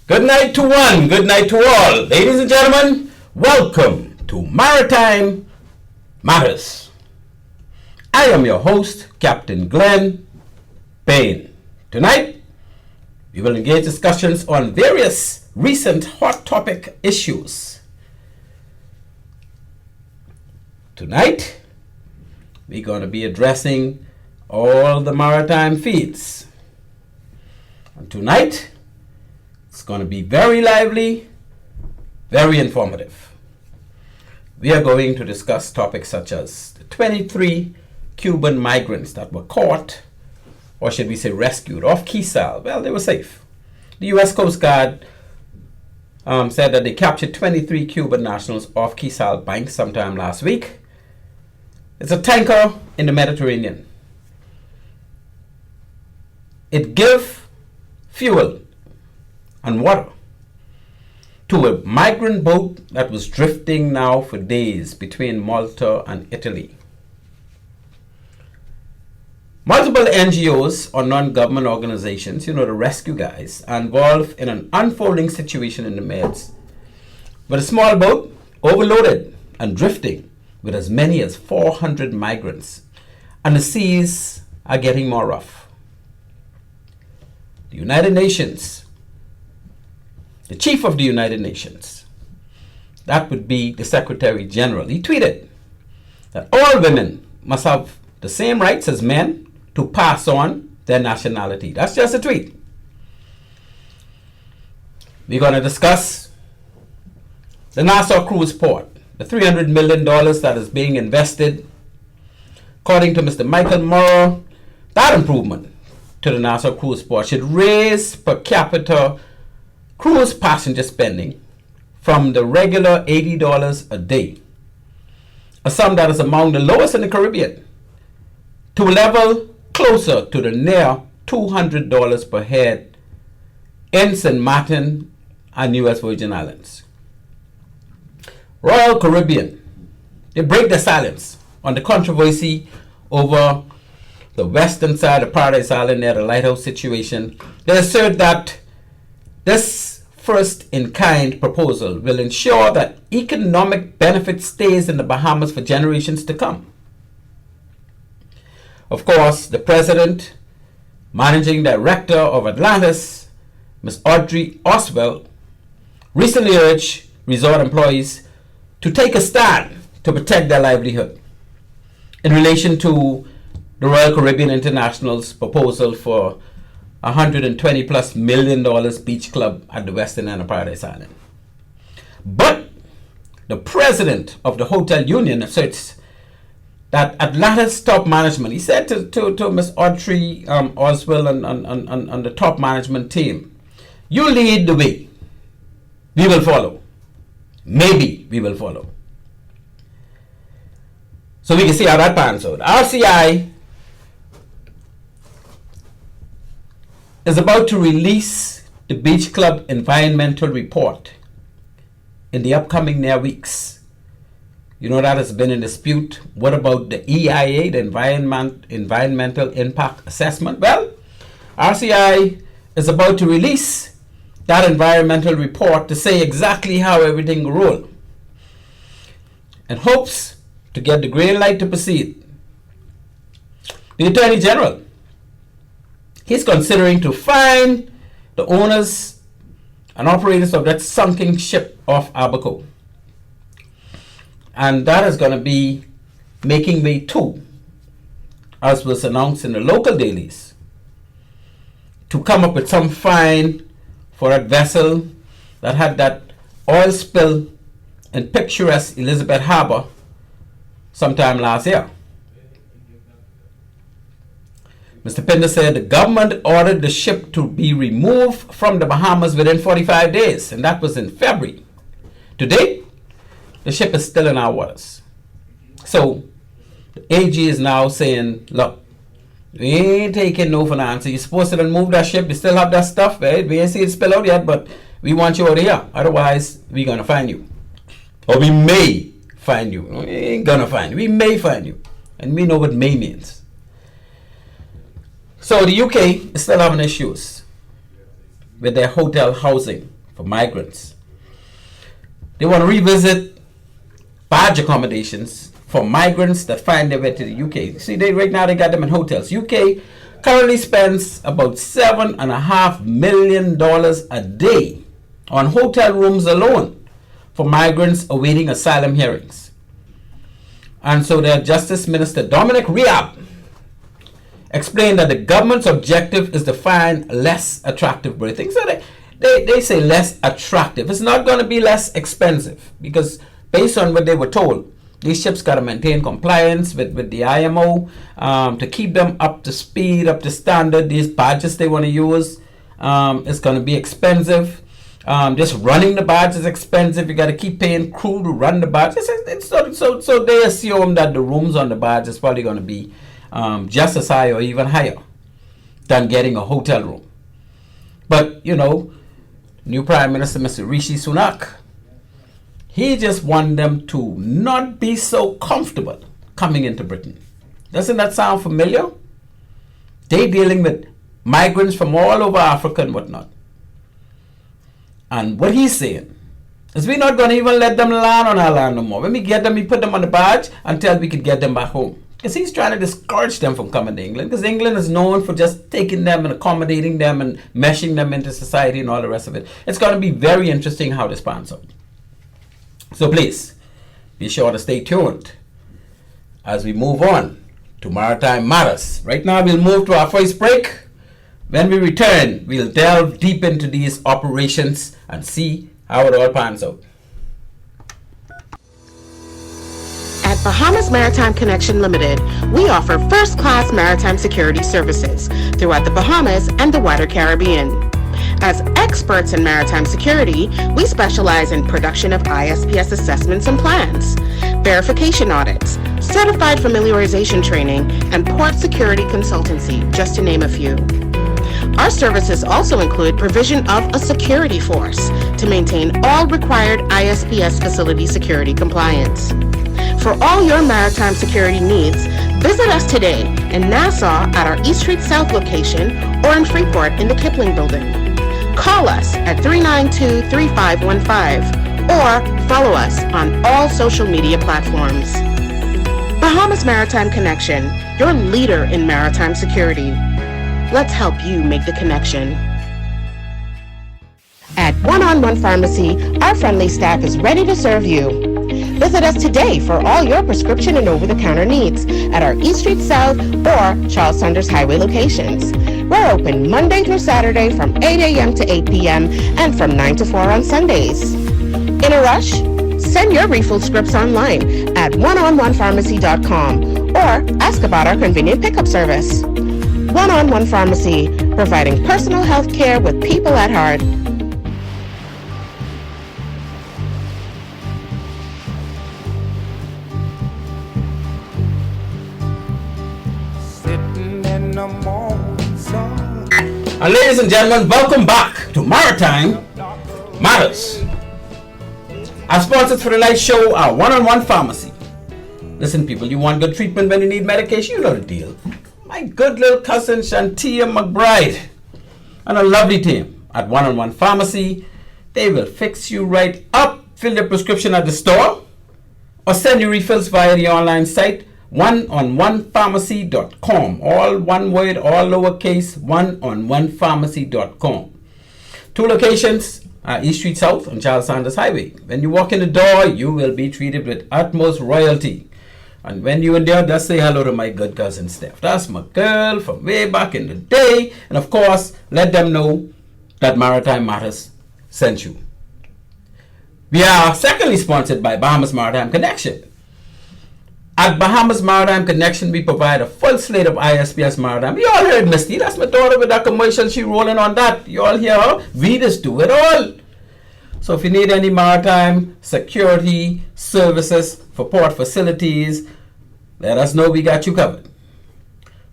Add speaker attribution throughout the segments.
Speaker 1: Good night to one, good night to all. Ladies and gentlemen, welcome to Maritime Matters. I am your host, Captain Glenn Payne. Tonight, we will engage discussions on various recent hot topic issues. Tonight, we're going to be addressing all the maritime feeds. And tonight, it's going to be very lively, very informative. We are going to discuss topics such as the 23 Cuban migrants that were caught, or should we say rescued, off Key Sal. Well, they were safe. The U.S. Coast Guard said that they captured 23 Cuban nationals off Key Sal Bank sometime last week. It's a tanker in the Mediterranean. It gave fuel and water to a migrant boat that was drifting now for days between Malta and Italy. Multiple NGOs or non-government organizations, the rescue guys, are involved in an unfolding situation in the Meds, with a small boat overloaded and drifting with as many as 400 migrants, and the seas are getting more rough. The United Nations, the chief of the United Nations, that would be the Secretary General, he tweeted that all women must have the same rights as men to pass on their nationality. That's just a tweet. We're going to discuss the Nassau cruise port, the $300 million that is being invested. According to Mr. Michael Morrow, that improvement to the Nassau cruise port should raise per capita cruise passenger spending from the regular $80 a day, a sum that is among the lowest in the Caribbean, to a level closer to the near $200 per head in St. Martin and U.S. Virgin Islands. Royal Caribbean, they break their silence on the controversy over the western side of Paradise Island near the lighthouse situation. They assert that this first-in-kind proposal will ensure that economic benefit stays in the Bahamas for generations to come. Of course, the president, managing director of Atlantis, Ms. Audrey Oswald, recently urged resort employees to take a stand to protect their livelihood in relation to the Royal Caribbean International's proposal for $120+ million beach club at the western end of Paradise Island. But the president of the hotel union asserts that Atlantis top management, he said to Ms. Audrey Oswald and the top management team, you lead the way, we will follow. Maybe we will follow. So we can see how that pans out. RCI is about to release the Beach Club environmental report in the upcoming near weeks. That has been in dispute. What about the EIA, the Environmental Impact Assessment? Well, RCI is about to release that environmental report to say exactly how everything will roll, and hopes to get the green light to proceed. The Attorney General, he's considering to fine the owners and operators of that sunken ship off Abaco. And that is going to be making way too, as was announced in the local dailies, to come up with some fine for that vessel that had that oil spill in picturesque Elizabeth Harbor sometime last year. Mr. Pinder said the government ordered the ship to be removed from the Bahamas within 45 days, and that was in February. Today, the ship is still in our waters. So, the AG is now saying, look, we ain't taking no for an answer. You're supposed to remove that ship. You still have that stuff, right? We ain't see it spill out yet, but we want you out of here. Otherwise, we're going to find you. Or we may find you. We ain't going to find you. We may find you. And we know what may means. So the UK is still having issues with their hotel housing for migrants. They want to revisit barge accommodations for migrants that find their way to the UK. See, right now they got them in hotels. UK currently spends about $7.5 million a day on hotel rooms alone for migrants awaiting asylum hearings. And so their Justice Minister Dominic Raab explained that the government's objective is to find less attractive berthing. So they say less attractive. It's not going to be less expensive, because based on what they were told, these ships got to maintain compliance with the IMO to keep them up to speed, up to standard. These barges they want to use is going to be expensive. Just running the barge is expensive. You got to keep paying crew to run the barge. So they assume that the rooms on the barge is probably going to be just as high or even higher than getting a hotel room. But, you know, new Prime Minister, Mr. Rishi Sunak, he just want them to not be so comfortable coming into Britain. Doesn't that sound familiar? They dealing with migrants from all over Africa and whatnot. And what he's saying is we're not going to even let them land on our land no more. When we get them, we put them on the barge until we could get them back home. Because he's trying to discourage them from coming to England. Because England is known for just taking them and accommodating them and meshing them into society and all the rest of it. It's going to be very interesting how this pans out. So please, be sure to stay tuned as we move on to Maritime Matters. Right now, we'll move to our first break. When we return, we'll delve deep into these operations and see how it all pans out.
Speaker 2: At Bahamas Maritime Connection Limited, we offer first-class maritime security services throughout the Bahamas and the wider Caribbean. As experts in maritime security, we specialize in production of ISPS assessments and plans, verification audits, certified familiarization training, and port security consultancy, just to name a few. Our services also include provision of a security force to maintain all required ISPS facility security compliance. For all your maritime security needs, visit us today in Nassau at our East Street South location or in Freeport in the Kipling Building. Call us at 392-3515 or follow us on all social media platforms. Bahamas Maritime Connection, your leader in maritime security. Let's help you make the connection. At One-on-One Pharmacy, our friendly staff is ready to serve you. Visit us today for all your prescription and over-the-counter needs at our East Street South or Charles Saunders Highway locations. We're open Monday through Saturday from 8 a.m. to 8 p.m. and from 9 to 4 on Sundays. In a rush? Send your refill scripts online at oneononepharmacy.com or ask about our convenient pickup service. One-on-One Pharmacy, providing personal health care with people at heart.
Speaker 1: And ladies and gentlemen, welcome back to Maritime Matters. Our sponsors for the night show are One-on-One Pharmacy. Listen, people, you want good treatment when you need medication? You know the deal. My good little cousin Shantia McBride and a lovely team at One-on-One Pharmacy. They will fix you right up, fill your prescription at the store, or send you refills via the online site, oneononepharmacy.com. All one word, all lowercase, oneononepharmacy.com. 2 locations are East Street South and Charles Saunders Highway. When you walk in the door, you will be treated with utmost royalty. And when you're in there, just say hello to my good cousin Steph. That's my girl from way back in the day. And of course, let them know that Maritime Matters sent you. We are secondly sponsored by Bahamas Maritime Connection. At Bahamas Maritime Connection, we provide a full slate of ISPS Maritime. You all heard Misty. That's my daughter with that commercial. She rolling on that. You all hear her? We just do it all. So if you need any maritime security services for port facilities, let us know. We got you covered.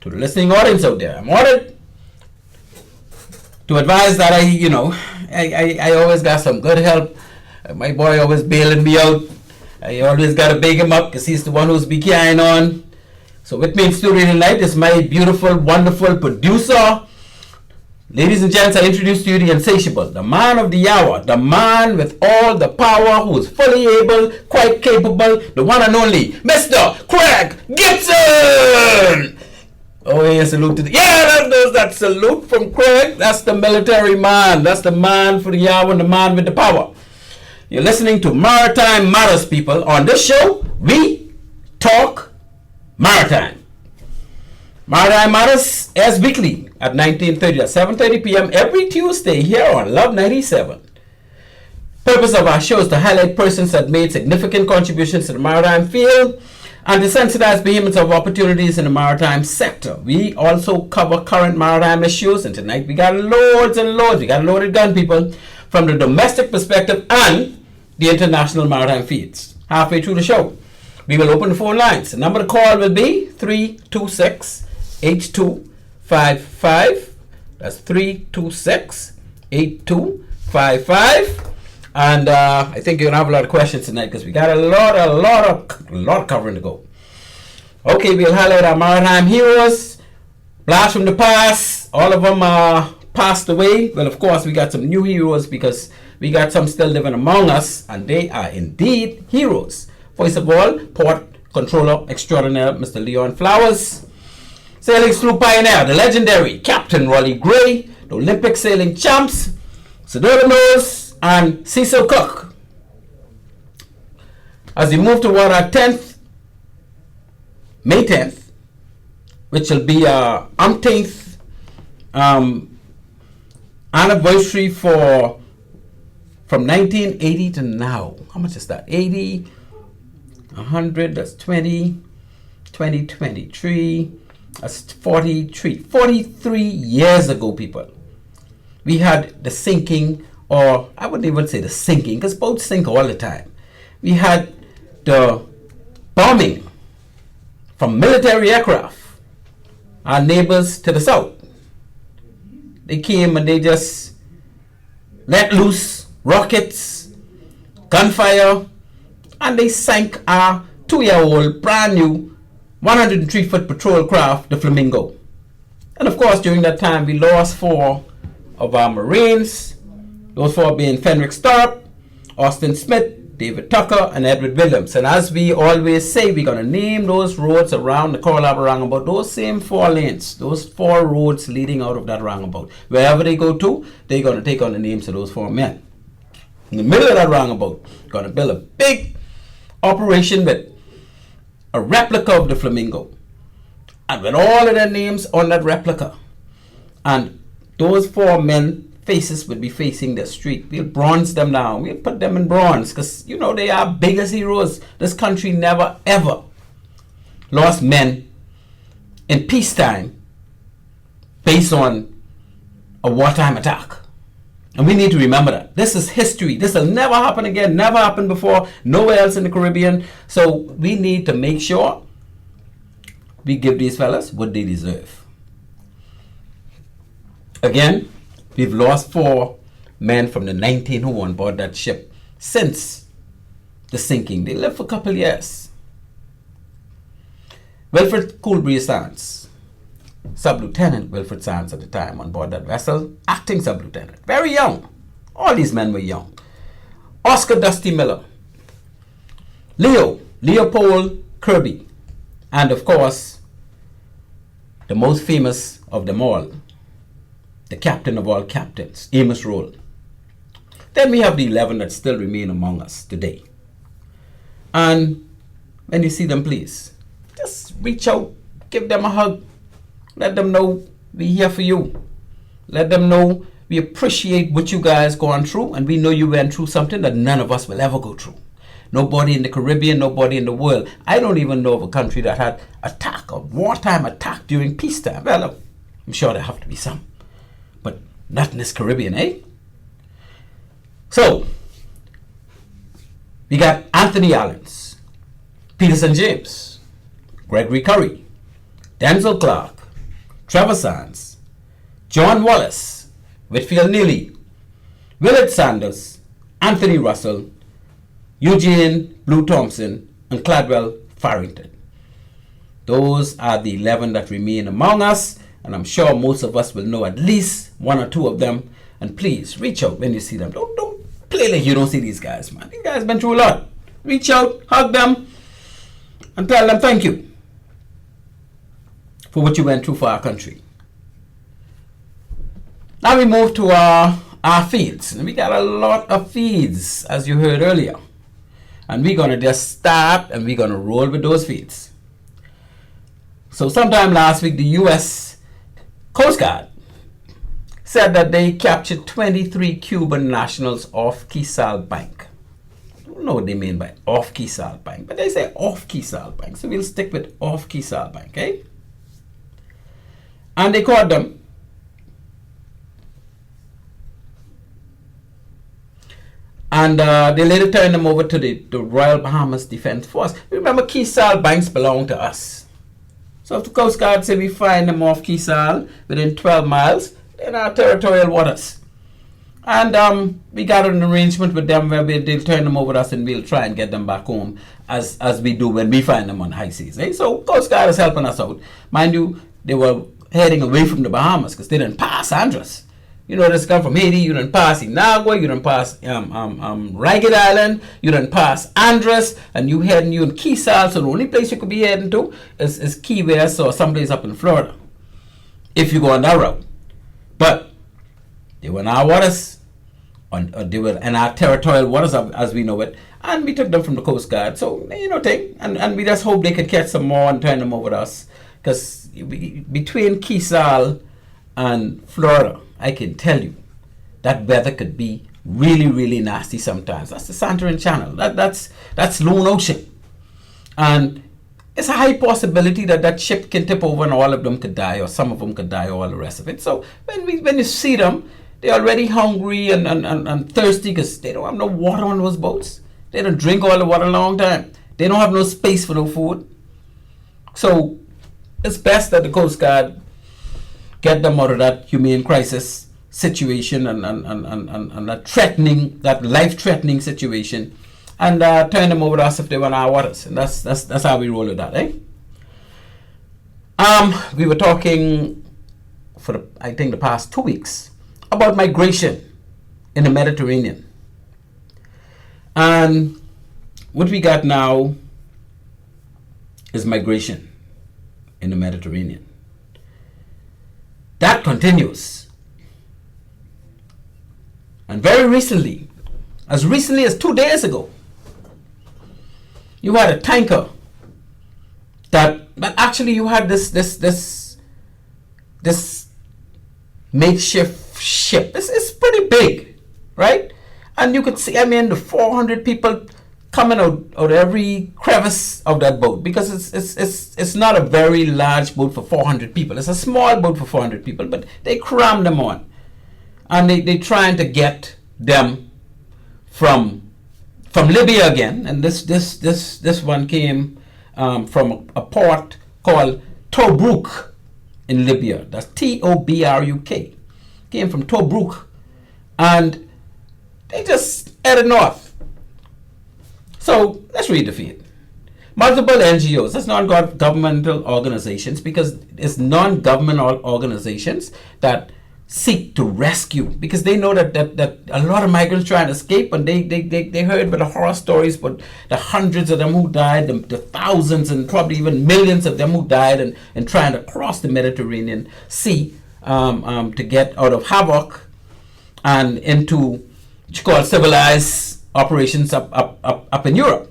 Speaker 1: To the listening audience out there, I'm honored to advise that I always got some good help. My boy always bailing me out. I always got to big him up because he's the one who's be carrying on. So with me in studio tonight is my beautiful, wonderful producer, Ladies and gents, I introduce to you the insatiable, the man of the hour, the man with all the power, who is fully able, quite capable, the one and only, Mr. Craig Gibson! Oh, yeah, salute to that salute from Craig. That's the military man. That's the man for the hour and the man with the power. You're listening to Maritime Matters, people. On this show, we talk maritime. Maritime Matters airs weekly at 19:30 at 7:30 p.m. every Tuesday here on Love 97. Purpose of our show is to highlight persons that made significant contributions to the maritime field and to sensitize Bahamians of opportunities in the maritime sector. We also cover current maritime issues, and tonight we got loads and loads. We got a loaded gun, people, from the domestic perspective and the international maritime fields. Halfway through the show, we will open the phone lines. The number to call will be 326-8255. That's 326-8255. And I think you're gonna have a lot of questions tonight because we got a lot of covering to go. Okay, we'll highlight our maritime heroes, blast from the past. All of them are passed away. Well, of course, we got some new heroes because we got some still living among us, and they are indeed heroes. First of all, Port Controller Extraordinaire, Mr. Leon Flowers. Sailing Sloop Pioneer, the legendary Captain Rolly Gray, the Olympic sailing champs, Sir and Cecil Cook. As we move toward our 10th, May 10th, which will be our umpteenth anniversary from 1980 to now. How much is that? 80, 100, that's 20, 23, that's 43 years ago, people. We had the sinking, or I wouldn't even say the sinking, because boats sink all the time. We had the bombing from military aircraft, our neighbors to the south. They came and they just let loose rockets, gunfire, and they sank our 2-year-old brand new 103-foot patrol craft, the Flamingo. And of course, during that time, we lost 4 of our Marines. Those 4 being Fenric Starp, Austin Smith, David Tucker, and Edward Williams. And as we always say, we're going to name those roads around the Coralaba roundabout, those same 4 lanes, those 4 roads leading out of that roundabout. Wherever they go to, they're going to take on the names of those 4 men. In the middle of that roundabout, we're going to build a big operation with a replica of the Flamingo. And with all of their names on that replica. And those 4 men faces would be facing the street. We'll bronze them down. We'll put them in bronze because, you know, they are biggest heroes. This country never, ever lost men in peacetime based on a wartime attack. And we need to remember that. This is history. This will never happen again. Never happened before. Nowhere else in the Caribbean. So we need to make sure we give these fellas what they deserve. Again, we've lost 4 men from the 19 who were on board that ship since the sinking. They lived for a couple of years. Wilfred Coolbree Sands, Sub-Lieutenant Wilfred Sands at the time on board that vessel, acting sub-lieutenant, very young. All these men were young. Oscar Dusty Miller, Leopold Kirby, and of course, the most famous of them all, the captain of all captains, Amos Roll. Then we have the 11 that still remain among us today. And when you see them, please, just reach out, give them a hug. Let them know we're here for you. Let them know we appreciate what you guys gone through, and we know you went through something that none of us will ever go through. Nobody in the Caribbean, nobody in the world. I don't even know of a country that had attack, a wartime attack during peacetime. Well, I'm sure there have to be some. But not in this Caribbean, eh? So, we got Anthony Allens, Peterson James, Gregory Curry, Denzel Clark, Trevor Sands, John Wallace, Whitfield Neely, Willard Sanders, Anthony Russell, Eugene Blue Thompson, and Cladwell Farrington. Those are the 11 that remain among us. and I'm sure most of us will know at least one or two of them. And please reach out when you see them. Don't play like you don't see these guys, man. These guys been through a lot. Reach out, hug them, and tell them thank you for what you went through for our country. Now we move to our feeds. And we got a lot of feeds, as you heard earlier. And we're going to just stop and we're going to roll with those feeds. So sometime last week, the U.S. Coast Guard said that they captured 23 Cuban nationals off Quezal Bank. I don't know what they mean by off Quezal Bank, but they say off Quezal Bank. So we'll stick with off Quezal Bank, okay? And they caught them. And they later turned them over to the Royal Bahamas Defense Force. Remember, Quezal banks belong to us. So if the Coast Guard say we find them off Quezal within 12 miles, they're in our territorial waters. And we got an arrangement with them where they'll turn them over to us and we'll try and get them back home as we do when we find them on high seas. Eh? So Coast Guard is helping us out. Mind you, they were heading away from the Bahamas because they didn't pass Andros. You know, this come from Haiti, you didn't pass Inagua, you didn't pass Ragged Island, you didn't pass Andros, and you in Quezal, so the only place you could be heading to is Key West or someplace up in Florida, if you go on that route. But they were in our waters, they were in our territorial waters as we know it, and we took them from the Coast Guard. So, you know, and we just hope they could catch some more and turn them over to us, because between Quezal and Florida, I can tell you that weather could be really, really nasty sometimes. That's the Santorin Channel. That's Lone Ocean. And it's a high possibility that that ship can tip over and all of them could die, or some of them could die, or all the rest of it. So when you see them, they're already hungry and thirsty because they don't have no water on those boats. They don't drink all the water a long time. They don't have no space for no food. So it's best that the Coast Guard get them out of that humane crisis situation and that life-threatening situation, and turn them over to us if they were in our waters. And that's how we roll with that, eh? We were talking for I think the past 2 weeks about migration in the Mediterranean, and what we got now is migration in the Mediterranean. That continues. And very recently as 2 days ago, you had a tanker but actually you had this makeshift ship. It's pretty big, right? And you could see, the 400 people coming out every crevice of that boat, because it's not a very large boat for 400 people. It's a small boat for 400 people, but they cram them on, and they trying to get them from Libya again. And this one came from a port called Tobruk in Libya. That's Tobruk. Came from Tobruk, and they just headed north. So let's read the feed. Multiple NGOs, that's non-governmental organizations, because it's non-government organizations that seek to rescue, because they know that a lot of migrants trying to escape, and they heard about the horror stories, but the hundreds of them who died, the thousands and probably even millions of them who died in trying to cross the Mediterranean Sea to get out of havoc and into what you call civilized operations up in Europe.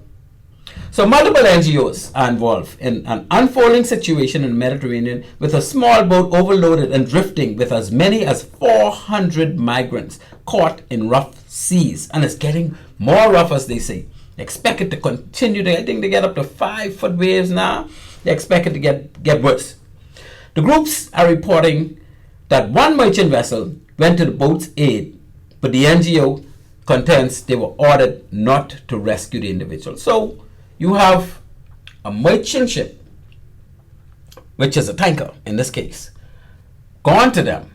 Speaker 1: So multiple NGOs are involved in an unfolding situation in the Mediterranean, with a small boat overloaded and drifting with as many as 400 migrants caught in rough seas. And it's getting more rough, as they say. They expect it to continue. I think they get up to 5-foot waves now. They expect it to get worse. The groups are reporting that one merchant vessel went to the boat's aid, but the NGO contends they were ordered not to rescue the individual. So you have a merchant ship, which is a tanker in this case, gone to them,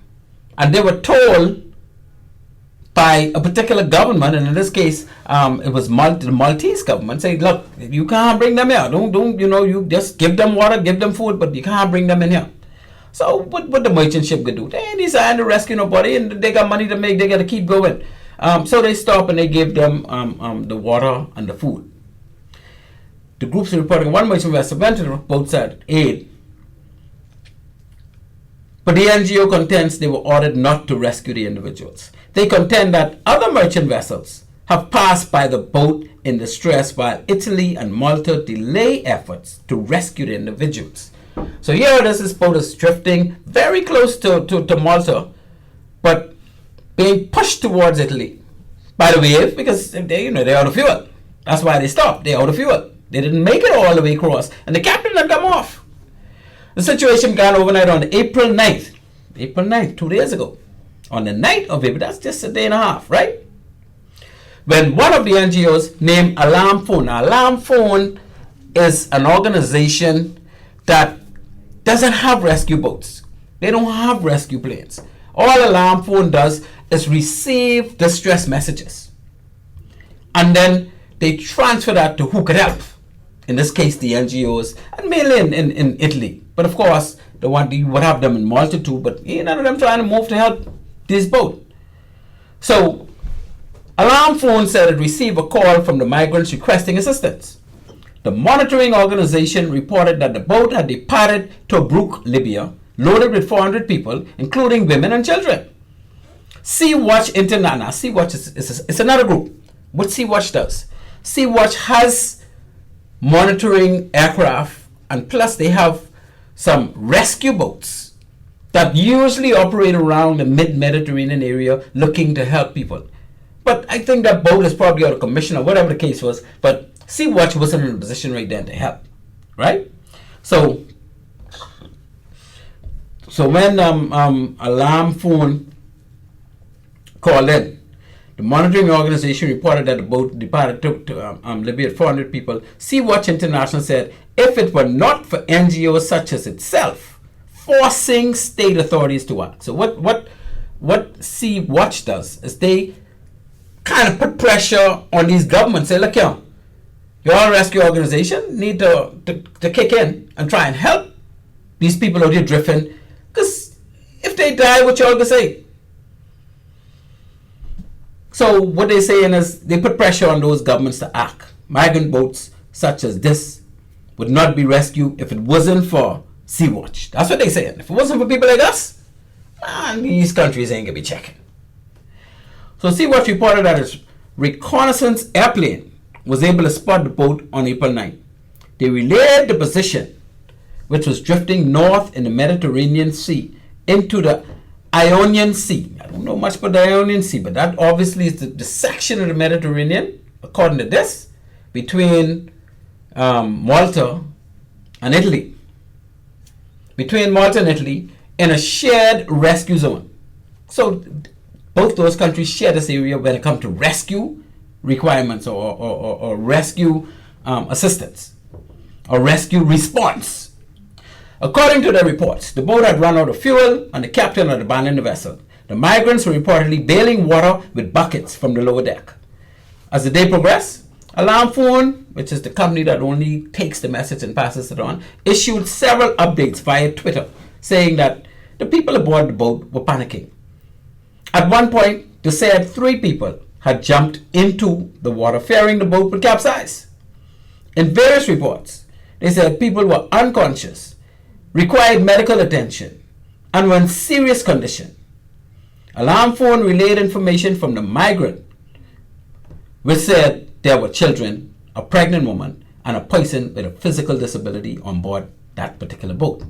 Speaker 1: and they were told by a particular government, and in this case it was the Maltese government, saying, look, you can't bring them here. Don't you just give them water, give them food, but you can't bring them in here. So what the merchant ship could do? They ain't designed to rescue nobody, and they got money to make. They got to keep going. So they stop and they give them the water and the food. The groups reporting one merchant vessel went to the boats at aid, but the NGO contends they were ordered not to rescue the individuals. They contend that other merchant vessels have passed by the boat in distress while Italy and Malta delay efforts to rescue the individuals. So here this boat is drifting very close to Malta, but being pushed towards Italy by the wave because they're out of fuel. That's why they stopped. They're out of fuel. They didn't make it all the way across, and the captain had come off. The situation began overnight on April 9th. April 9th, 2 days ago. On the night of April, that's just a day and a half, right? When one of the NGOs named Alarm Phone. Now, Alarm Phone is an organization that doesn't have rescue boats. They don't have rescue planes. All Alarm Phone does is receive distress messages. And then they transfer that to who could help. In this case, the NGOs, and mainly in Italy. But of course, you would have them in Malta too, but none of them trying to move to help this boat. So, Alarm Phone said it received a call from the migrants requesting assistance. The monitoring organization reported that the boat had departed Tobruk, Libya, loaded with 400 people, including women and children. Sea Watch International. Sea Watch is another group. What Sea Watch does? Sea Watch has monitoring aircraft, and plus they have some rescue boats that usually operate around the mid-Mediterranean area looking to help people. But I think that boat is probably out of commission or whatever the case was, but Sea Watch wasn't in a position right then to help, right? So when Alarm Phone called in, the monitoring organization reported that the boat departed to Libya with 400 people. Sea Watch International said if it were not for NGOs such as itself forcing state authorities to act. So what Sea Watch does is they kind of put pressure on these governments. Say, look here, your rescue organization need to kick in and try and help these people out here drifting. Because if they die, what y'all gonna say? So what they're saying is they put pressure on those governments to act. Migrant boats such as this would not be rescued if it wasn't for Sea Watch. That's what they're saying. If it wasn't for people like us, man, these countries ain't gonna be checking. So Sea Watch reported that its reconnaissance airplane was able to spot the boat on April 9th. They relayed the position, which was drifting north in the Mediterranean Sea, into the Ionian Sea. I don't know much about the Ionian Sea, but that obviously is the section of the Mediterranean, according to this, between Malta and Italy. Between Malta and Italy, in a shared rescue zone. So both those countries share this area when it comes to rescue requirements or rescue assistance or rescue response. According to the reports, the boat had run out of fuel and the captain had abandoned the vessel. The migrants were reportedly bailing water with buckets from the lower deck. As the day progressed, Alarm Phone, which is the company that only takes the message and passes it on, issued several updates via Twitter saying that the people aboard the boat were panicking. At one point, they said 3 people had jumped into the water, fearing the boat would capsize. In various reports, they said people were unconscious, required medical attention, and were in serious condition. Alarm Phone relayed information from the migrant, which said there were children, a pregnant woman, and a person with a physical disability on board that particular boat.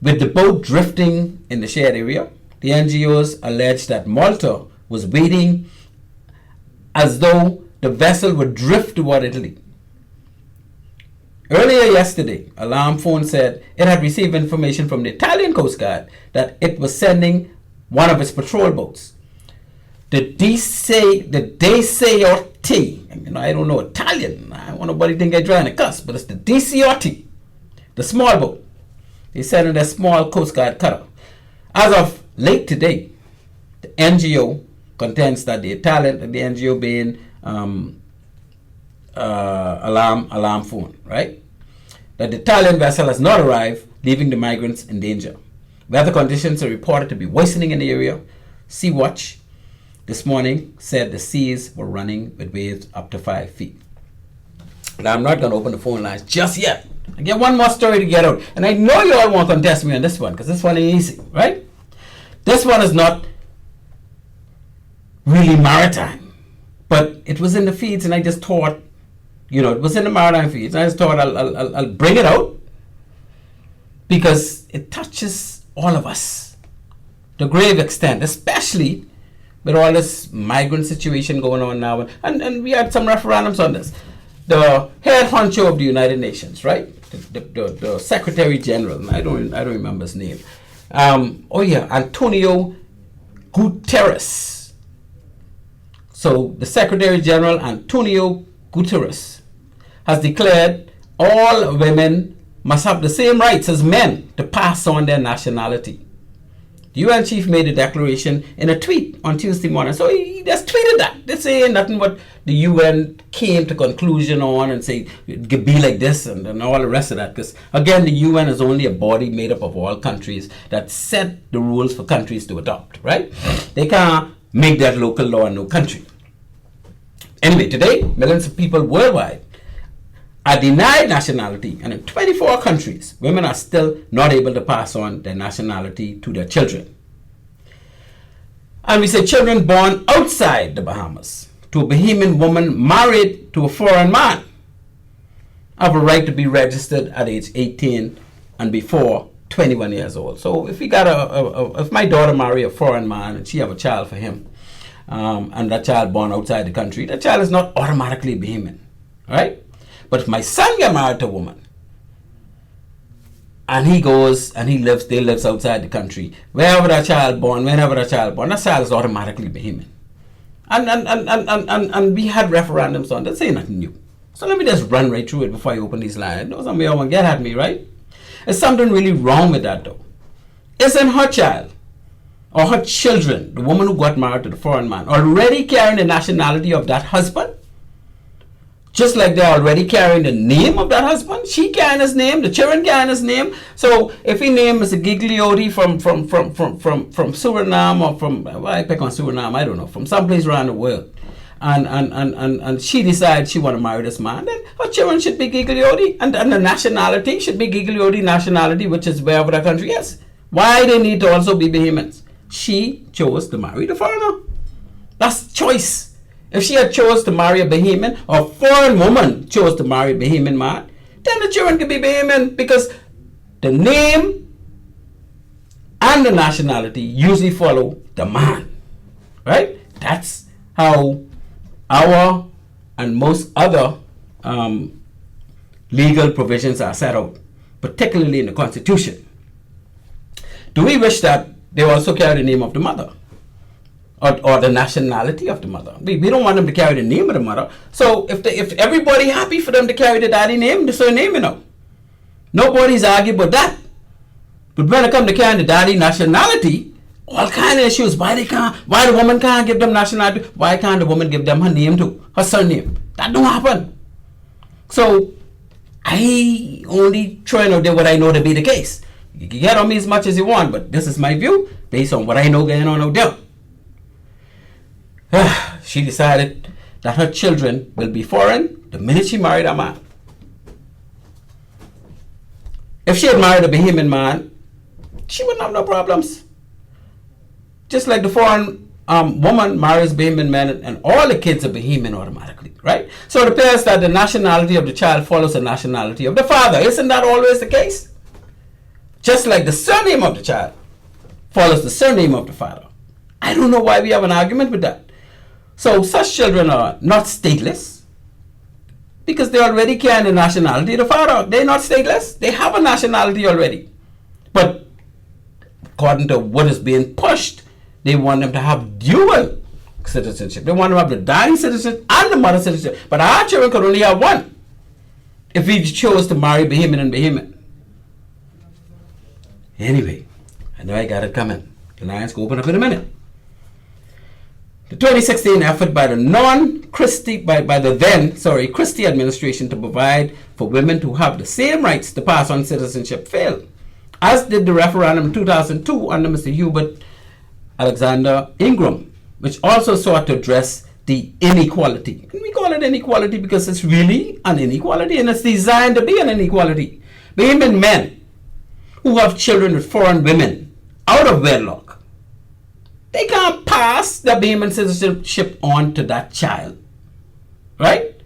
Speaker 1: With the boat drifting in the shared area, the NGOs alleged that Malta was waiting as though the vessel would drift toward Italy. Earlier yesterday, Alarm Phone said it had received information from the Italian Coast Guard that it was sending one of its patrol boats. The DCOT, I don't know Italian. I don't want nobody to think I'm trying to cuss, but it's the DCOT, the small boat. They sent in a small Coast Guard cutter. As of late today, the NGO contends that the NGO being Alarm Phone, right? That the Italian vessel has not arrived, leaving the migrants in danger. Weather conditions are reported to be worsening in the area. Sea Watch this morning said the seas were running with waves up to 5 feet. Now, I'm not going to open the phone lines just yet. I get one more story to get out. And I know you all won't contest me on this one, because this one is easy, right? This one is not really maritime, but it was in the feeds, and I just thought, it was in the maritime feeds, and I just thought I'll bring it out because it touches all of us to a grave extent, especially with all this migrant situation going on now. And we had some referendums on this. The head honcho of the United Nations, right? The Secretary General, I don't remember his name. Antonio Guterres. So the Secretary General, Antonio Guterres, has declared all women must have the same rights as men to pass on their nationality. The UN chief made a declaration in a tweet on Tuesday morning. So he just tweeted that. They're saying nothing but the UN came to conclusion on and say it could be like this and all the rest of that. Because again, the UN is only a body made up of all countries that set the rules for countries to adopt, right? They can't make that local law in no country. Anyway, today, millions of people worldwide are denied nationality, and in 24 countries, women are still not able to pass on their nationality to their children. And we say children born outside the Bahamas to a Bahamian woman married to a foreign man have a right to be registered at age 18 and before 21 years old. So if we got if my daughter marry a foreign man and she have a child for him, and that child born outside the country, that child is not automatically Bahamian, right? But if my son get married to a woman, and he goes and they lives outside the country, wherever that child born, whenever that child born, that child is automatically Bahamian. And we had referendums on that, say nothing new. So let me just run right through it before I open these lines. I know some of y'all want to get at me, right? There's something really wrong with that though. Isn't her child or her children, the woman who got married to the foreign man, already carrying the nationality of that husband? Just like they're already carrying the name of that husband, she carrying his name, the children carrying his name. So if his name is a Gigliotti from Suriname or from, well, I pick on Suriname, I don't know, from someplace around the world, and she decides she want to marry this man, then her children should be Gigliotti, and the nationality should be Gigliotti nationality, which is wherever the country is. Why they need to also be Bahamians? She chose to marry the foreigner. That's choice. If she had chose to marry a Bahamian, or a foreign woman chose to marry a Bahamian man, then the children could be Bahamian, because the name and the nationality usually follow the man, right? That's how our and most other legal provisions are set out, particularly in the Constitution. Do we wish that they also carry the name of the mother? Or the nationality of the mother. We don't want them to carry the name of the mother. So if everybody happy for them to carry the daddy name, the surname, nobody's arguing about that. But when it comes to carrying the daddy nationality, all kind of issues. Why the woman can't give them nationality? Why can't the woman give them her name too, her surname? That don't happen. So I only trying out there what I know to be the case. You can get on me as much as you want, but this is my view based on what I know going on out there. She decided that her children will be foreign the minute she married a man. If she had married a Bahamian man, she wouldn't have no problems. Just like the foreign woman marries Bahamian men, and all the kids are Bahamian automatically, right? So it appears that the nationality of the child follows the nationality of the father. Isn't that always the case? Just like the surname of the child follows the surname of the father. I don't know why we have an argument with that. So such children are not stateless because they already carry the nationality of the father. They're not stateless. They have a nationality already. But according to what is being pushed, they want them to have dual citizenship. They want them to have the daddy citizenship and the mother citizenship. But our children could only have one if we chose to marry Bahamian and Bahamian. Anyway, I know I got it coming. The lines go open up in a minute. The 2016 effort by the Christie administration to provide for women to have the same rights to pass on citizenship failed. as did the referendum in 2002 under Mr. Hubert Alexander Ingram, which also sought to address the inequality. And we call it inequality because it's really an inequality, and it's designed to be an inequality. Bahamian men who have children with foreign women out of wedlock, they can't pass the Bahamian citizenship on to that child, right?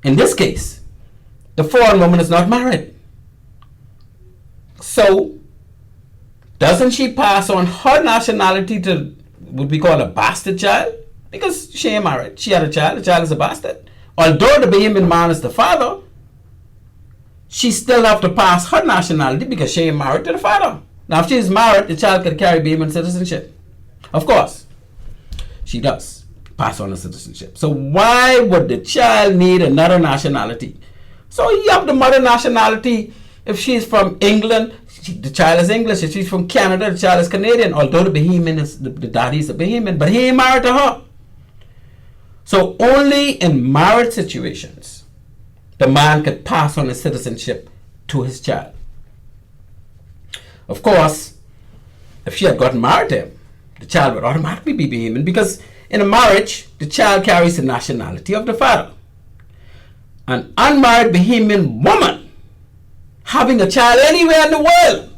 Speaker 1: In this case, the foreign woman is not married. So, doesn't she pass on her nationality to what we call a bastard child? Because she ain't married. She had a child. The child is a bastard. Although the Bahamian man is the father, she still have to pass her nationality because she ain't married to the father. Now, if she is married, the child can carry Bahamian citizenship. Of course, she does pass on the citizenship. So why would the child need another nationality? So you have the mother nationality. If she's from England, the child is English. If she's from Canada, the child is Canadian. Although the Bahamian is the daddy is a Bahamian, but he ain't married to her. So only in married situations, the man could pass on his citizenship to his child. Of course, if she had gotten married to him, the child would automatically be Bahamian because in a marriage, the child carries the nationality of the father. An unmarried Bahamian woman having a child anywhere in the world,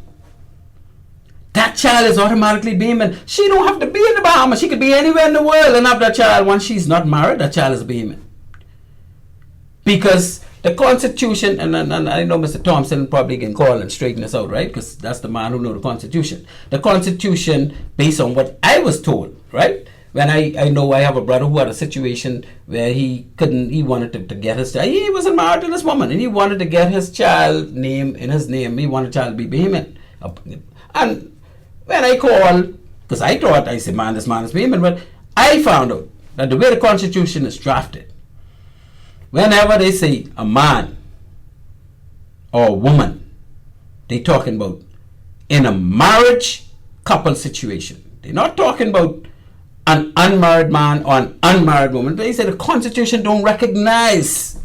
Speaker 1: that child is automatically Bahamian. She don't have to be in the Bahamas. She could be anywhere in the world and have that child. Once she's not married, that child is Bahamian. Because the Constitution, and I know Mr. Thompson probably can call and straighten this out, right? Because that's the man who knows the Constitution. The Constitution, based on what I was told, right? When I know I have a brother who had a situation where he wanted to get his child. He wasn't married to this woman, and he wanted to get his child name in his name. He wanted the child to be Bahamian. And when I called, because I said, man, this man is Bahamian, but I found out that the way the Constitution is drafted, whenever they say a man or a woman, they talking about in a marriage couple situation. They're not talking about an unmarried man or an unmarried woman. They say the Constitution don't recognize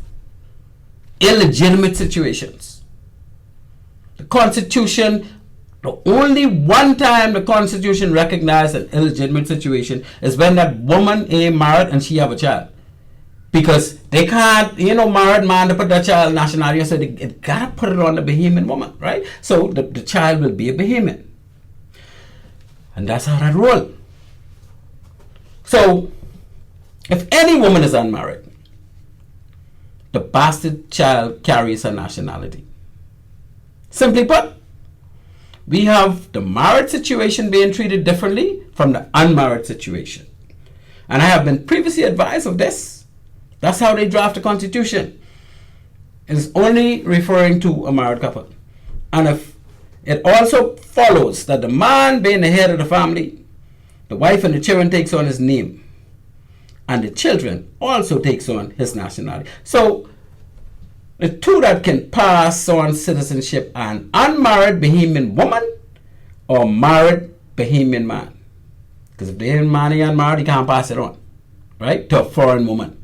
Speaker 1: illegitimate situations. The Constitution, the only one time the Constitution recognized an illegitimate situation is when that woman ain't married and she have a child. Because they can't, married man to put that child nationality, so they gotta put it on the Bahamian woman, right? So the child will be a Bahamian. And that's how that roll. So, if any woman is unmarried, the bastard child carries her nationality. Simply put, we have the married situation being treated differently from the unmarried situation. And I have been previously advised of this. That's how they draft the Constitution. It is only referring to a married couple. And if it also follows that the man being the head of the family, the wife and the children takes on his name, and the children also takes on his nationality. So the two that can pass on citizenship, an unmarried Bahamian woman or married Bahamian man. Because if the Bahamian man is unmarried, he can't pass it on, right, to a foreign woman.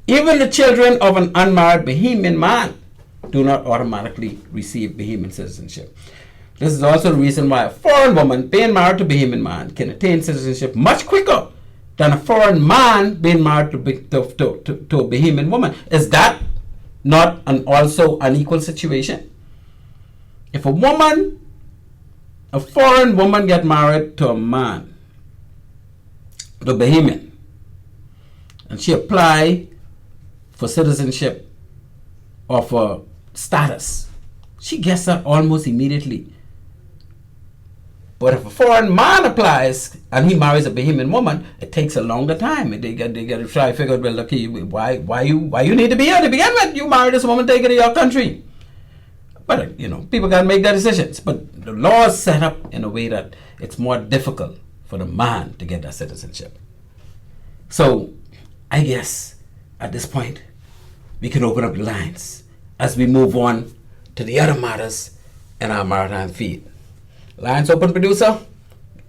Speaker 1: Even the children of an unmarried Bahamian man do not automatically receive Bahamian citizenship. This is also the reason why a foreign woman being married to a Bahamian man can attain citizenship much quicker than a foreign man being married to a Bahamian woman. Is that not also an equal situation? If a foreign woman get married to a man, the Bahamian, and she apply for citizenship or for status, she gets that almost immediately. But if a foreign man applies and he marries a Bahamian woman, it takes a longer time. They get to try to figure out, well, okay, why you need to be here to begin with? You marry this woman, take her to your country. But people can make their decisions. But the law is set up in a way that it's more difficult for the man to get that citizenship. So I guess at this point we can open up the lines as we move on to the other matters in our maritime feed. Lines open, producer.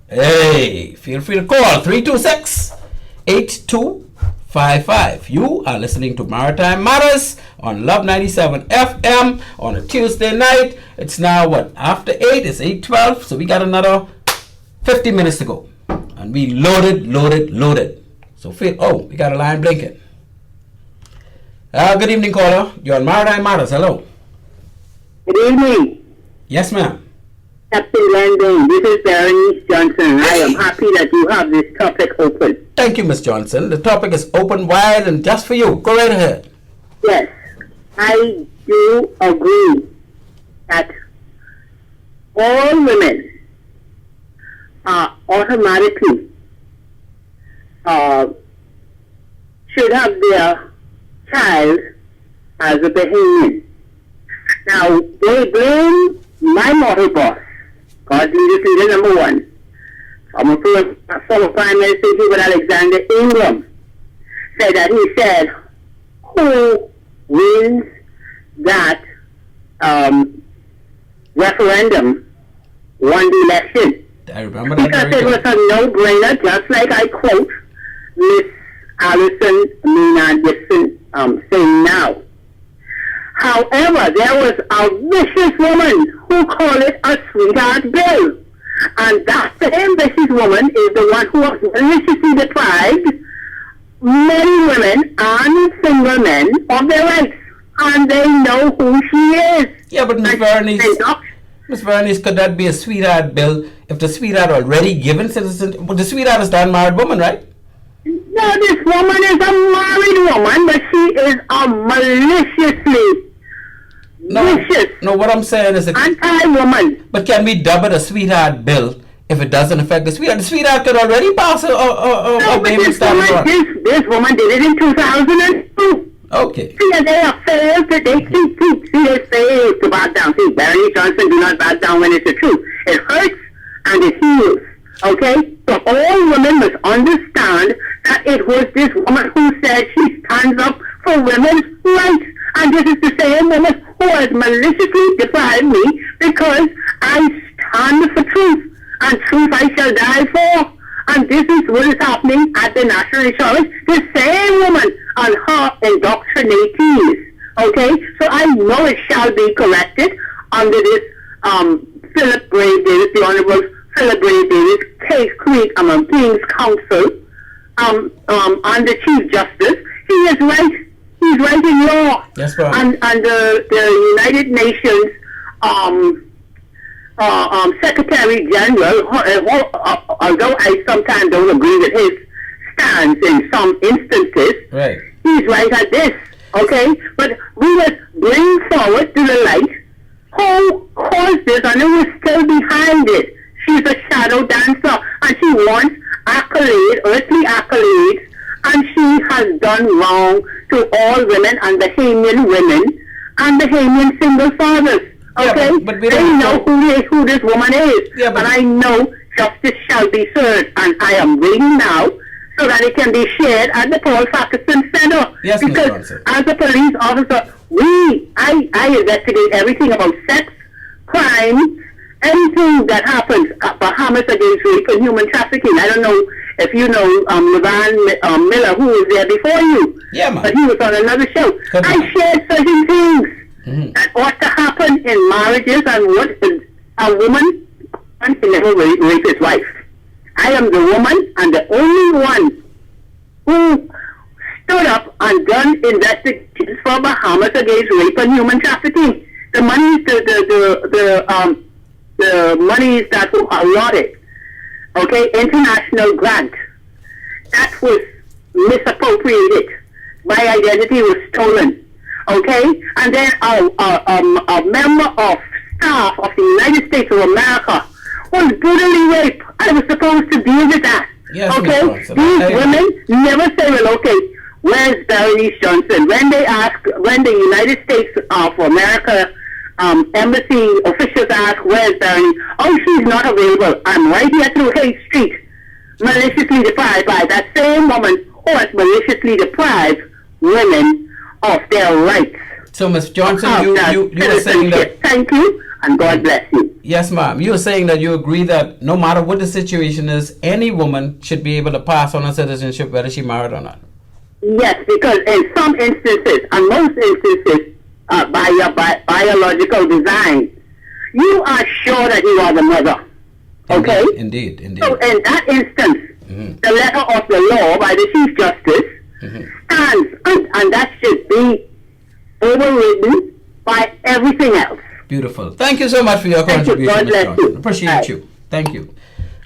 Speaker 1: Hey, feel free to call 326-8255. 55. You are listening to Maritime Matters on Love 97 FM on a Tuesday night. It's now after 8? It's 8:12, so we got another 50 minutes to go. And we loaded. So we got a line blinking. Good evening, caller. You're on Maritime Matters. Hello.
Speaker 3: Good evening.
Speaker 1: Yes, ma'am.
Speaker 3: Captain Landon, this is Berenice Johnson. I am happy that you have this topic open.
Speaker 1: Thank you, Miss Johnson. The topic is open, wide, and just for you. Go right ahead.
Speaker 3: Yes, I do agree that all women are automatically should have their child as a Bahamian. Now, they blame my mortal boss, God leader number one, former Prime Minister Hubert Alexander Ingram, said that he said, who wins that referendum won the election.
Speaker 1: I remember that.
Speaker 3: Because it was a no-brainer, just like I quote Miss Alison Mina Gibson saying now. However, there was a vicious woman who called it a sweetheart bill. And that same vicious woman is the one who has maliciously deprived many women and single men of their rights. And they know who she is.
Speaker 1: Yeah, but Miss Bernice, could that be a sweetheart bill if the sweetheart already given citizenship? Well, the sweetheart is that married woman, right?
Speaker 3: No, this woman is a married woman, but she is a maliciously vicious.
Speaker 1: No, what I'm saying is
Speaker 3: anti-woman.
Speaker 1: But can we dub it a sweetheart bill if it doesn't affect the sweetheart? The sweetheart could already pass a baby start.
Speaker 3: This woman did it in 2002.
Speaker 1: Okay.
Speaker 3: See, and they are failed to, they failed to back down. See, Berenice Johnson do not back down when it's the truth. It hurts and it heals. Okay? So all women must understand that it was this woman who said she stands up for women's rights. And this is the same woman who has maliciously deprived me because I stand for truth. And truth I shall die for. And this is what is happening at the National Insurance. The same woman and her indoctrinatees. Okay? So I know it shall be corrected under this Philip Bray Davis, the Honorable Philip Bray Davis, King's Counsel, and the Chief Justice. He is right. He's right in law.
Speaker 1: Yes, ma'am.
Speaker 3: And the United Nations Secretary General, although I sometimes don't agree with his stance in some instances,
Speaker 1: right,
Speaker 3: he's right at this, okay? But we must bring forward to the light who caused this and who is still behind it. She's a shadow dancer and she wants accolades, earthly accolades, and she has done wrong to all women and Bahamian women and Bahamian single fathers. Okay,
Speaker 1: yeah, but we
Speaker 3: they know who this woman is,
Speaker 1: yeah,
Speaker 3: and I know justice shall be served, and I am waiting now so that it can be shared at the Paul Ferguson Center.
Speaker 1: Yes,
Speaker 3: because as a police officer, I investigate everything about sex, crime, anything that happens at Bahamas against rape and human trafficking. I don't know if you know Levan Miller, who was there before you.
Speaker 1: Yeah, man.
Speaker 3: But he was on another show. I shared certain things that ought to happen in marriages, and what is a woman can never rape his wife. I am the woman and the only one who stood up and done investigations for Bahamas against rape and human trafficking. The monies, the monies that were allotted, okay, international grant, that was misappropriated. My identity was stolen. Okay, and then a member of staff of the United States of America was brutally raped. I was supposed to deal with that.
Speaker 1: Yes,
Speaker 3: okay, these women never say, well, okay, where's Berenice Johnson? When the United States of America embassy officials ask, where's Berenice? Oh, she's not available. I'm right here through Hay Street, maliciously deprived by that same woman who has maliciously deprived women of their rights.
Speaker 1: So, Ms. Johnson, you were saying that...
Speaker 3: Thank you, and God bless you.
Speaker 1: Yes, ma'am. You were saying that you agree that no matter what the situation is, any woman should be able to pass on her citizenship, whether she married or not.
Speaker 3: Yes, because in some instances, and most instances, by your biological design, you are sure that you are the mother. Okay?
Speaker 1: Indeed.
Speaker 3: So in that instance, the letter of the law by the Chief Justice stands, and that should be overridden by everything else.
Speaker 1: Beautiful. Thank you so much for your contribution, Ms. Johnson. Appreciate you. Thank you.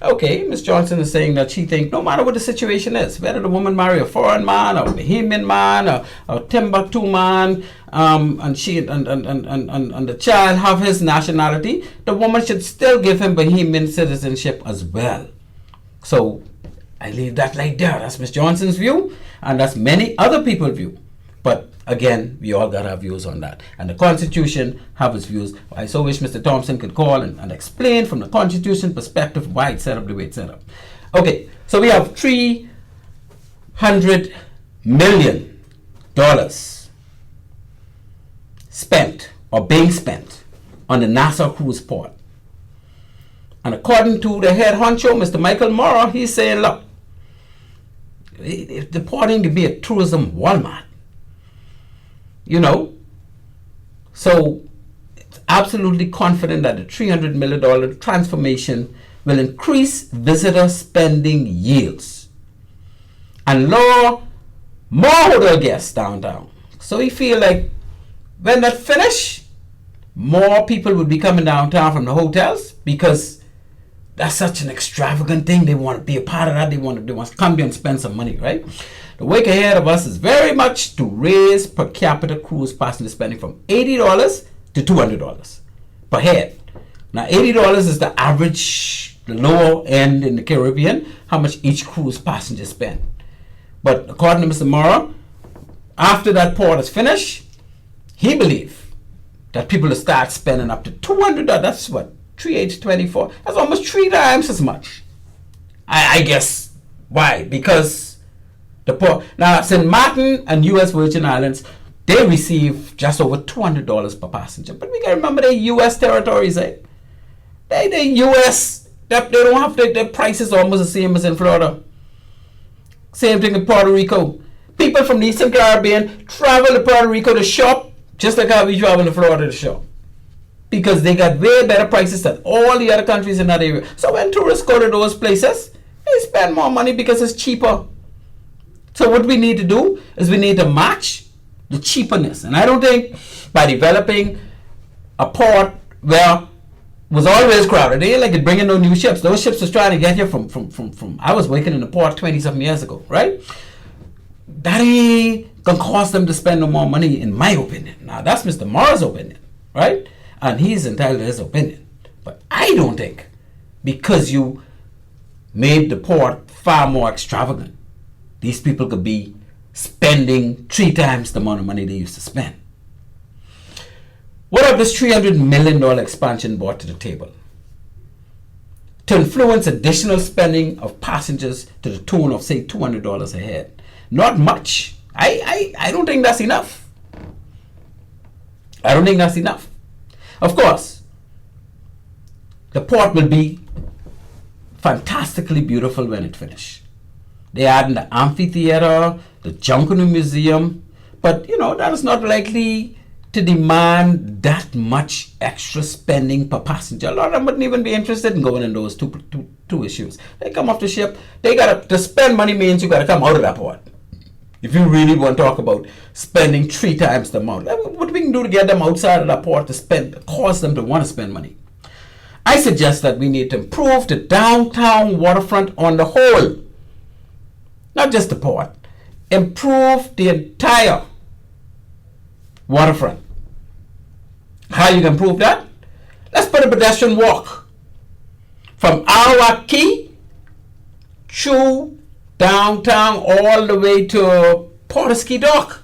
Speaker 1: Okay, Ms. Johnson is saying that she thinks no matter what the situation is, whether the woman marry a foreign man, or a Bahamian man, or a Timbuktu man, and she and the child have his nationality, the woman should still give him Bahamian citizenship as well. So I leave that right there. That's Ms. Johnson's view, and that's many other people's view. But again, we all got our views on that. And the Constitution have its views. I so wish Mr. Thompson could call and explain from the Constitution perspective why it's set up the way it's set up. Okay, so we have $300 million spent or being spent on the Nassau cruise port. And according to the head honcho, Mr. Michael Morrow, he's saying, look, the port ain't to be a tourism Walmart. You know, so it's absolutely confident that the $300 million transformation will increase visitor spending yields and lure more hotel guests downtown. So we feel like when that finish, more people would be coming downtown from the hotels because that's such an extravagant thing. They want to be a part of that. They want to come here and spend some money, right? The week ahead of us is very much to raise per capita cruise passenger spending from $80 to $200 per head. Now, $80 is the average, the lower end in the Caribbean, how much each cruise passenger spend. But according to Mr. Morrow, after that port is finished, he believes that people will start spending up to $200. That's what? 3/8/24. That's almost 3 times as much. I guess. Why? Because the port. Now, St. Martin and U.S. Virgin Islands, they receive just over $200 per passenger. But we got to remember they're U.S. territories, eh? They're U.S. They don't have their prices almost the same as in Florida. Same thing in Puerto Rico. People from the Eastern Caribbean travel to Puerto Rico to shop just like how we travel to Florida to shop. Because they got way better prices than all the other countries in that area. So when tourists go to those places, they spend more money because it's cheaper. So what we need to do is we need to match the cheapness. And I don't think by developing a port where it was always crowded, they ain't like it bringing no new ships. Those ships was trying to get here from I was working in the port 20-something years ago, right? That ain't gonna cause them to spend no more money, in my opinion. Now that's Mr. Morrow's opinion, right? And he's entitled to his opinion. But I don't think because you made the port far more extravagant, these people could be spending 3 times the amount of money they used to spend. What have this $300 million expansion brought to the table? To influence additional spending of passengers to the tune of, say, $200 a head. Not much. I don't think that's enough. I don't think that's enough. Of course, the port will be fantastically beautiful when it finishes. They add in the amphitheater, the Junkanoo Museum, but you know that is not likely to demand that much extra spending per passenger. A lot of them wouldn't even be interested in going in those two issues. They come off the ship. They to spend money means you gotta come out of that port. If you really want to talk about spending 3 times the amount, what we can do to get them outside of that port to spend, cause them to want to spend money. I suggest that we need to improve the downtown waterfront on the whole. Not just the port. Improve the entire waterfront. How you can improve that? Let's put a pedestrian walk from Arawak Key through downtown all the way to Porter's-Key Dock,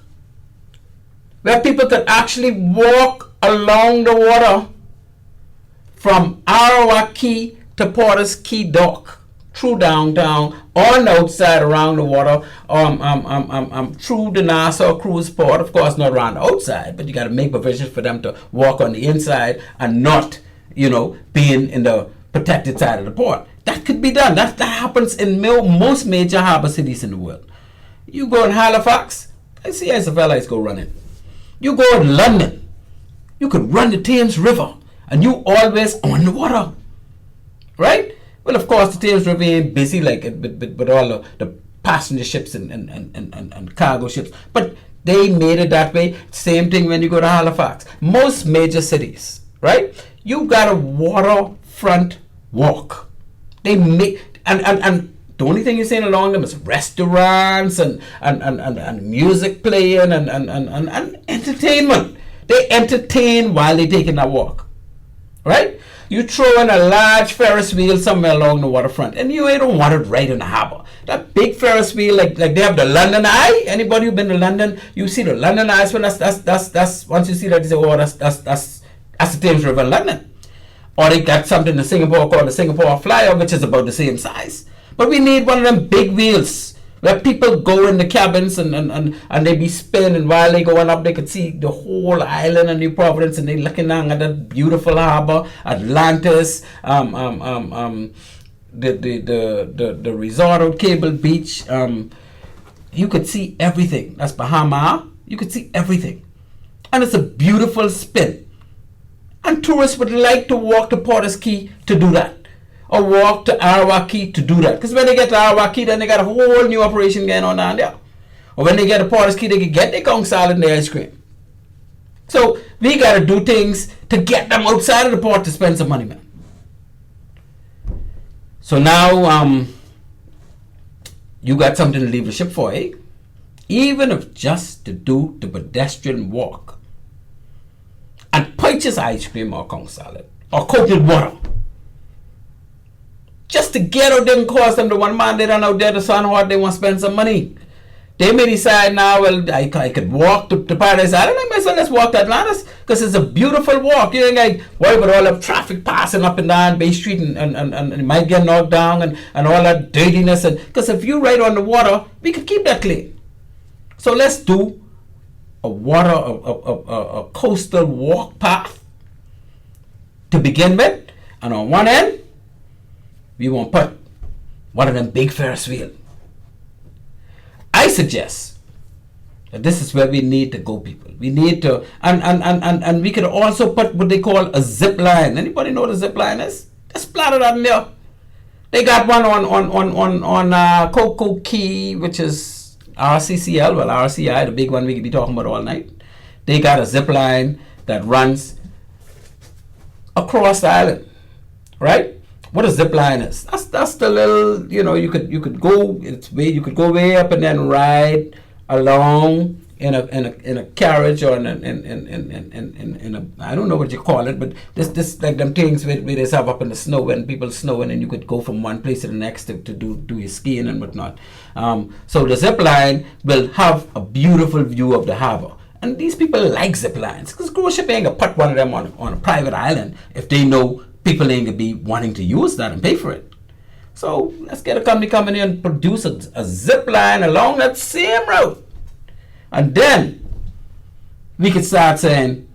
Speaker 1: where people could actually walk along the water from Arawak Key to Porter's-Key Dock, through downtown, on the outside, around the water, through the Nassau cruise port. Of course, not around the outside, but you got to make provisions for them to walk on the inside and not, being in the protected side of the port. That could be done. That happens in most major harbor cities in the world. You go in Halifax, I see as a fella is go running. You go in London, you could run the Thames River, and you always on the water, right? Well, of course, the Thames River ain't busy like it, but all the passenger ships and cargo ships, but they made it that way. Same thing when you go to Halifax. Most major cities, right? You got a waterfront walk. They make and the only thing you're seeing along them is restaurants and music playing and entertainment. They entertain while they're taking that walk, right? You throw in a large Ferris wheel somewhere along the waterfront, and you don't want it right in the harbor. That big Ferris wheel, like they have the London Eye. Anybody who been to London, you see the London Eye. When that's once you see that, you say, oh, that's the Thames River in London. Or they got something in Singapore called the Singapore Flyer, which is about the same size. But we need one of them big wheels where people go in the cabins and they be spinning while they going up. They could see the whole island of New Providence, and they looking down at that beautiful harbor, Atlantis, the resort on Cable Beach. You could see everything. That's Bahamas. You could see everything, and it's a beautiful spin. And tourists would like to walk to Porter's Key to do that, or walk to Arawaki to do that. Because when they get to Arawaki, then they got a whole new operation going on down there. Or when they get to Porter's Key, they can get their conch salad and their ice cream. So we got to do things to get them outside of the port to spend some money, man. So now you got something to leave the ship for, eh? Even if just to do the pedestrian walk and purchase ice cream or conch salad or coated water. Just to get out there and cost them the one man they run out there the sun hot, they want to spend some money. They may decide now, well, I could walk to Paradise Island. I might say let's walk to Atlantis because it's a beautiful walk. You ain't like worry about all the traffic passing up and down Bay Street and it might get knocked down and all that dirtiness. Because if you ride on the water, we could keep that clean. So let's do a coastal walk path to begin with, and on one end we won't put one of them big Ferris wheel. I suggest that this is where we need to go, people. We need to, and we could also put what they call a zip line. Anybody know what a zip line is? Just plot it on there. They got one on Coco Key, which is RCCL, well, RCI, the big one we could be talking about all night. They got a zip line that runs across the island, right? What a zip line is? That's the little, you could go. You could go way up and then ride along in a carriage or in a I don't know what you call it, but this like them things where they have up in the snow when people snowing, and you could go from one place to the next to do your skiing and whatnot. So the zip line will have a beautiful view of the harbor, and these people like zip lines because cruise ship ain't gonna put one of them on a private island if they know people ain't gonna be wanting to use that and pay for it. So let's get a company coming in and produce a zip line along that same route. And then we could start saying,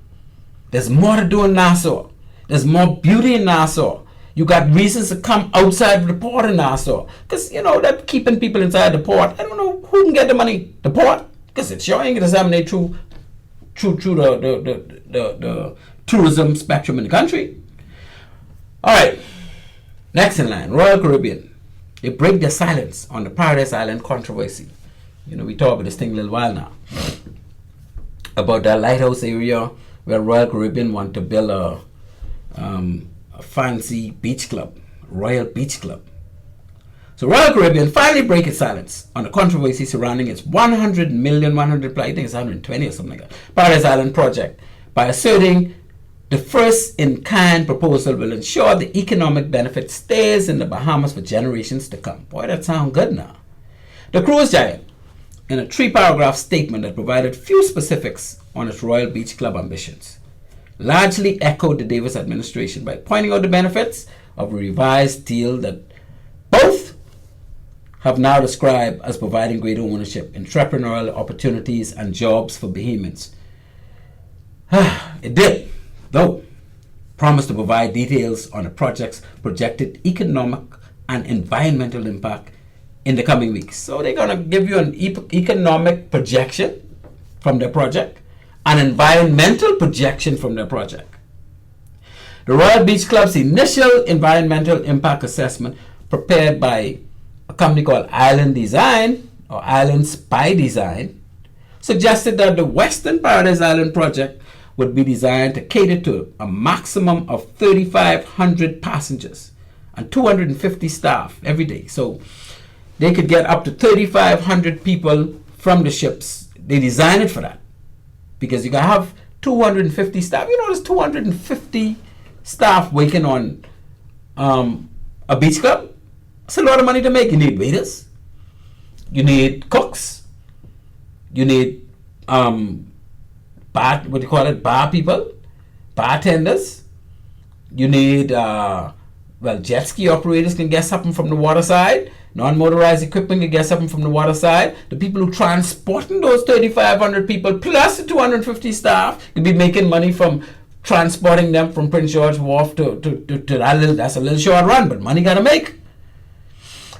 Speaker 1: there's more to do in Nassau. There's more beauty in Nassau. You got reasons to come outside of the port in Nassau. Because, that keeping people inside the port, I don't know who can get the money. The port? Because it sure ain't going to examine through the tourism spectrum in the country. All right. Next in line, Royal Caribbean. They break their silence on the Paradise Island controversy. We talked about this thing a little while now. About that lighthouse area where Royal Caribbean want to build a fancy beach club, Royal Beach Club. So Royal Caribbean finally break its silence on the controversy surrounding its 100 million, I think it's 120 or something like that, Paradise Island project by asserting the first-in-kind proposal will ensure the economic benefit stays in the Bahamas for generations to come. Boy, that sounds good now. The cruise giant, in a 3-paragraph statement that provided few specifics on its Royal Beach Club ambitions, largely echoed the Davis administration by pointing out the benefits of a revised deal that both have now described as providing greater ownership, entrepreneurial opportunities, and jobs for Bahamians. It did, though, promise to provide details on the project's projected economic and environmental impact in the coming weeks. So they're going to give you an economic projection from their project, an environmental projection from their project. The Royal Beach Club's initial environmental impact assessment, prepared by a company called Island Design, or Islands by Design, suggested that the Western Paradise Island project would be designed to cater to a maximum of 3,500 passengers and 250 staff every day. So they could get up to 3,500 people from the ships. They designed it for that because you can have 250 staff. You know, there's 250 staff working on a beach club. It's a lot of money to make. You need waiters, you need cooks, you need bar people, bartenders. You need jet ski operators can get something from the water side. Non-motorized equipment can get something from the water side. The people who transporting those 3,500 people plus the 250 staff can be making money from transporting them from Prince George Wharf to that's a little short run, but money gotta make.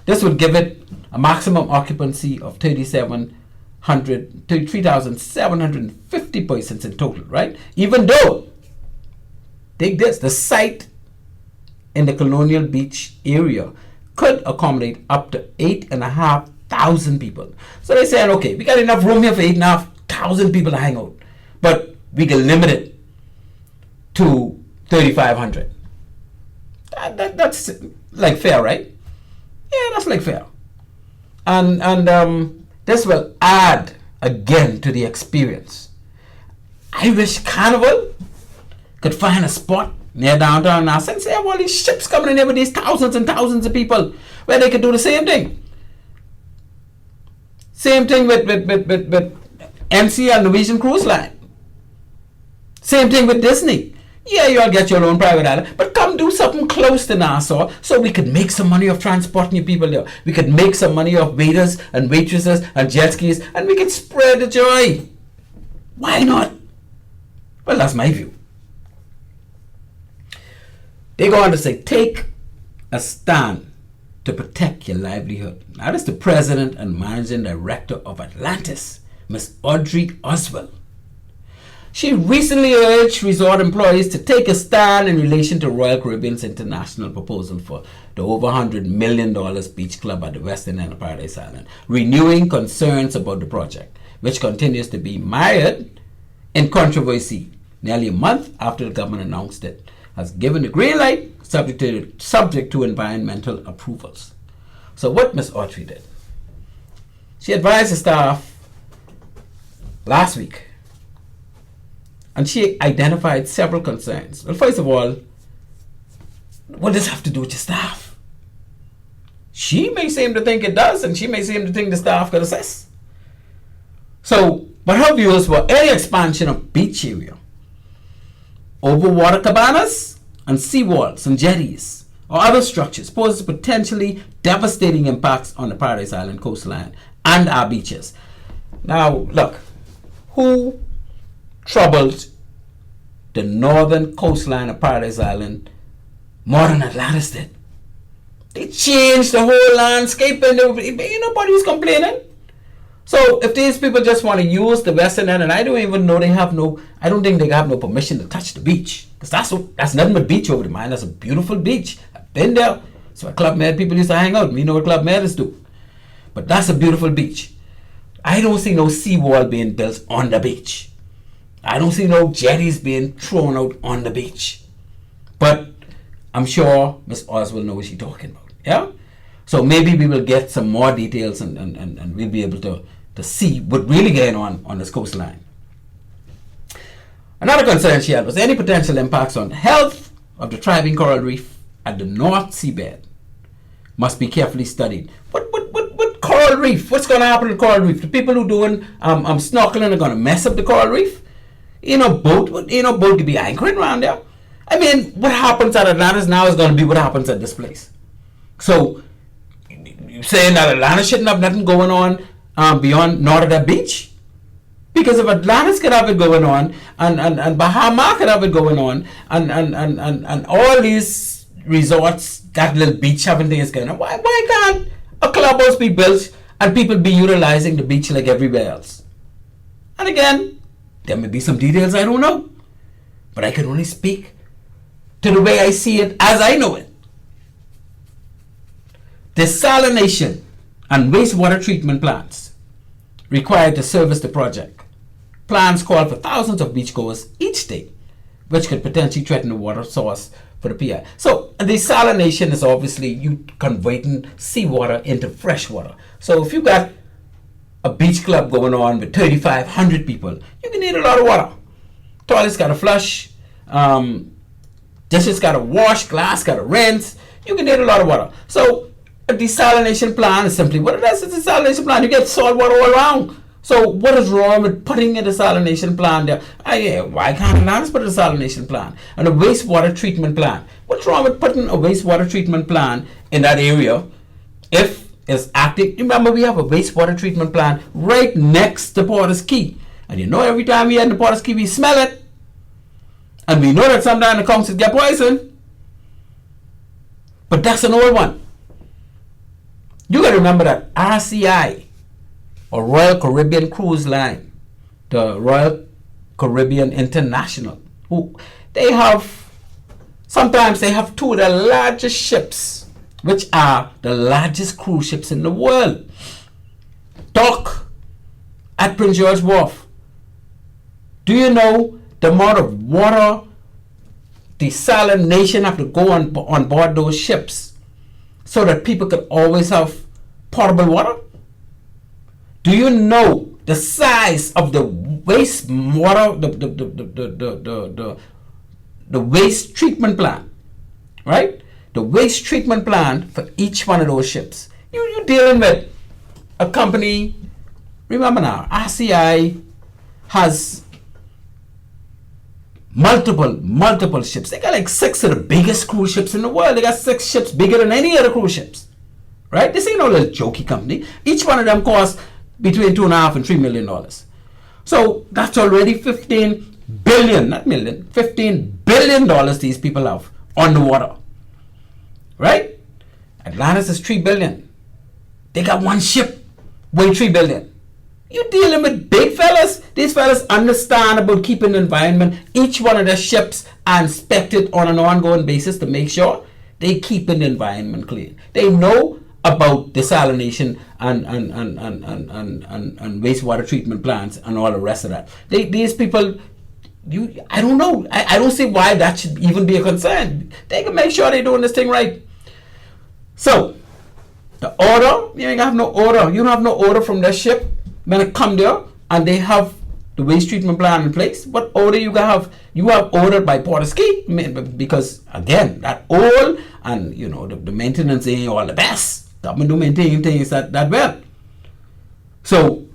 Speaker 1: This would give it a maximum occupancy of 3,750 persons in total, right? Even though, take this, the site in the Colonial Beach area could accommodate up to 8,500 people. So they're saying, okay, we got enough room here for 8,500 people to hang out, but we can limit it to 3,500. That's like fair, right? Yeah, that's like fair. And this will add again to the experience. I wish Carnival could find a spot near downtown now, since they have all these ships coming in here with these thousands and thousands of people, where they could do the same thing. Same thing with NCP and Norwegian Cruise Line. Same thing with Disney. Yeah, you all get your own private island, but come do something close to Nassau so we could make some money off transporting your people there. We could make some money off waiters and waitresses and jet skis, and we could spread the joy. Why not? Well, that's my view. They go on to say, take a stand to protect your livelihood. Now, that's the president and managing director of Atlantis, Miss Audrey Oswald. She recently urged resort employees to take a stand in relation to Royal Caribbean's international proposal for the over $100 million beach club at the western end of Paradise Island, renewing concerns about the project, which continues to be mired in controversy nearly a month after the government announced it has given the green light subject to environmental approvals. So what Ms. Audrey did, she advised the staff last week, and she identified several concerns. Well, first of all, what does this have to do with your staff? She may seem to think it does, and she may seem to think the staff could assess. So, but her views were any expansion of beach area over water cabanas and seawalls and jetties or other structures poses potentially devastating impacts on the Paradise Island coastline and our beaches. Now, look, who troubled the northern coastline of Paradise Island more than Atlantis did? They changed the whole landscape, and nobody was complaining. So if these people just want to use the western end, and I don't even know I don't think they have no permission to touch the beach, because that's nothing but beach over the mine. That's a beautiful beach. I've been there. So at Club Med people used to hang out. We know what Club Med do. But that's a beautiful beach. I don't see no seawall being built on the beach. I don't see no jetties being thrown out on the beach. But I'm sure Miss Oswald knows what she's talking about. Yeah? So maybe we will get some more details and we'll be able to see what really going on this coastline. Another concern she had was any potential impacts on health of the thriving coral reef at the North Seabed must be carefully studied. What coral reef? What's going to happen to the coral reef? The people who doing snorkeling are going to mess up the coral reef? Boat could be anchoring around there. I mean, what happens at Atlantis now is going to be what happens at this place. So, you're saying that Atlantis shouldn't have nothing going on beyond north of that beach? Because if Atlantis could have it going on, and Bahamas could have it going on, and all these resorts, that little beach having things going on, why can't a clubhouse be built and people be utilizing the beach like everywhere else. And again, there may be some details I don't know, but I can only speak to the way I see it as I know it. Desalination and wastewater treatment plants required to service the project. Plans call for thousands of beachgoers each day, which could potentially threaten the water source for the PI. So desalination is obviously you converting seawater into fresh water. So if you got a beach club going on with 3,500 people, you can need a lot of water. Toilets got to flush, dishes got to wash, glass got to rinse. You can need a lot of water. So a desalination plant is simply what it is. It's a desalination plant. You get salt water all around. So what is wrong with putting a desalination plant there? Why can't Atlantis put a desalination plant? And a wastewater treatment plant. What's wrong with putting a wastewater treatment plant in that area if it's active? Remember, we have a wastewater treatment plant right next to Porter's Key. And you know every time we head to Porter's Key, we smell it. And we know that sometimes the councils get poisoned. But that's an old one. You got to remember that RCI, or Royal Caribbean Cruise Line, the Royal Caribbean International, sometimes they have two of the largest ships, which are the largest cruise ships in the world, dock at Prince George Wharf. Do you know the amount of water desalination have to go on board those ships so that people could always have potable water? Do you know the size of the waste water, the waste treatment plant, right? The waste treatment plant for each one of those ships. You're dealing with a company. Remember now, RCI has multiple ships. They got like 6 of the biggest cruise ships in the world. They got 6 ships bigger than any other cruise ships, right? This ain't no little jokey company. Each one of them costs between $2.5 and $3 million. So that's already $15 billion these people have on the water, right? Atlantis is $3 billion. They got one ship weighing $3 billion. You're dealing with big fellas. These fellas understand about keeping the environment. Each one of their ships are inspected on an ongoing basis to make sure they keeping the environment clean. They know about desalination and wastewater treatment plants and all the rest of that. These people, I don't know. I don't see why that should even be a concern. They can make sure they're doing this thing right. So, the order, you ain't have no order. You don't have no order from their ship when it come there and they have the waste treatment plant in place. What order you have? You have ordered by Porter's Key, because again, that old and the maintenance ain't all the best. Government don't maintain things that well. So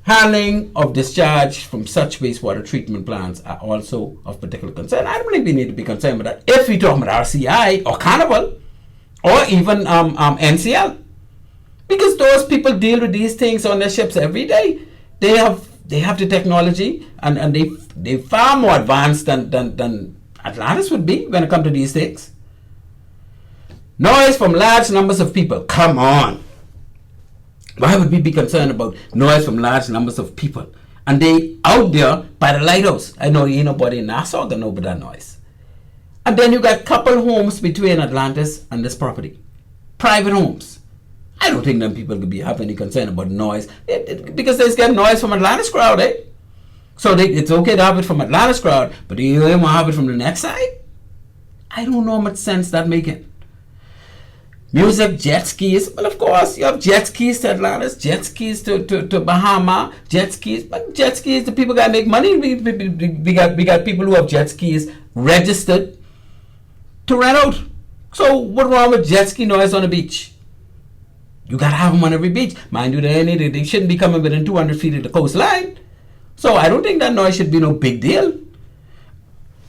Speaker 1: handling of discharge from such wastewater treatment plants are also of particular concern. I don't think we need to be concerned with that if we talk about RCI or Carnival or even NCL, because those people deal with these things on their ships every day. They have the technology and they far more advanced than Atlantis would be when it comes to these things. Noise from large numbers of people. Come on. Why would we be concerned about noise from large numbers of people? And they out there by the lighthouse. I know ain't nobody in Nassau gonna know about that noise. And then you got couple homes between Atlantis and this property. Private homes. I don't think them people could have any concern about noise. Because they get noise from Atlantis crowd, eh? So it's okay to have it from Atlantis crowd, but do you want to have it from the next side? I don't know how much sense that making. Music, jet skis. Well, of course, you have jet skis to Atlantis, jet skis to Bahamas, jet skis. But jet skis, the people got to make money. We got people who have jet skis registered to rent out. So what's wrong with jet ski noise on the beach? You got to have them on every beach. Mind you, they shouldn't be coming within 200 feet of the coastline. So I don't think that noise should be no big deal.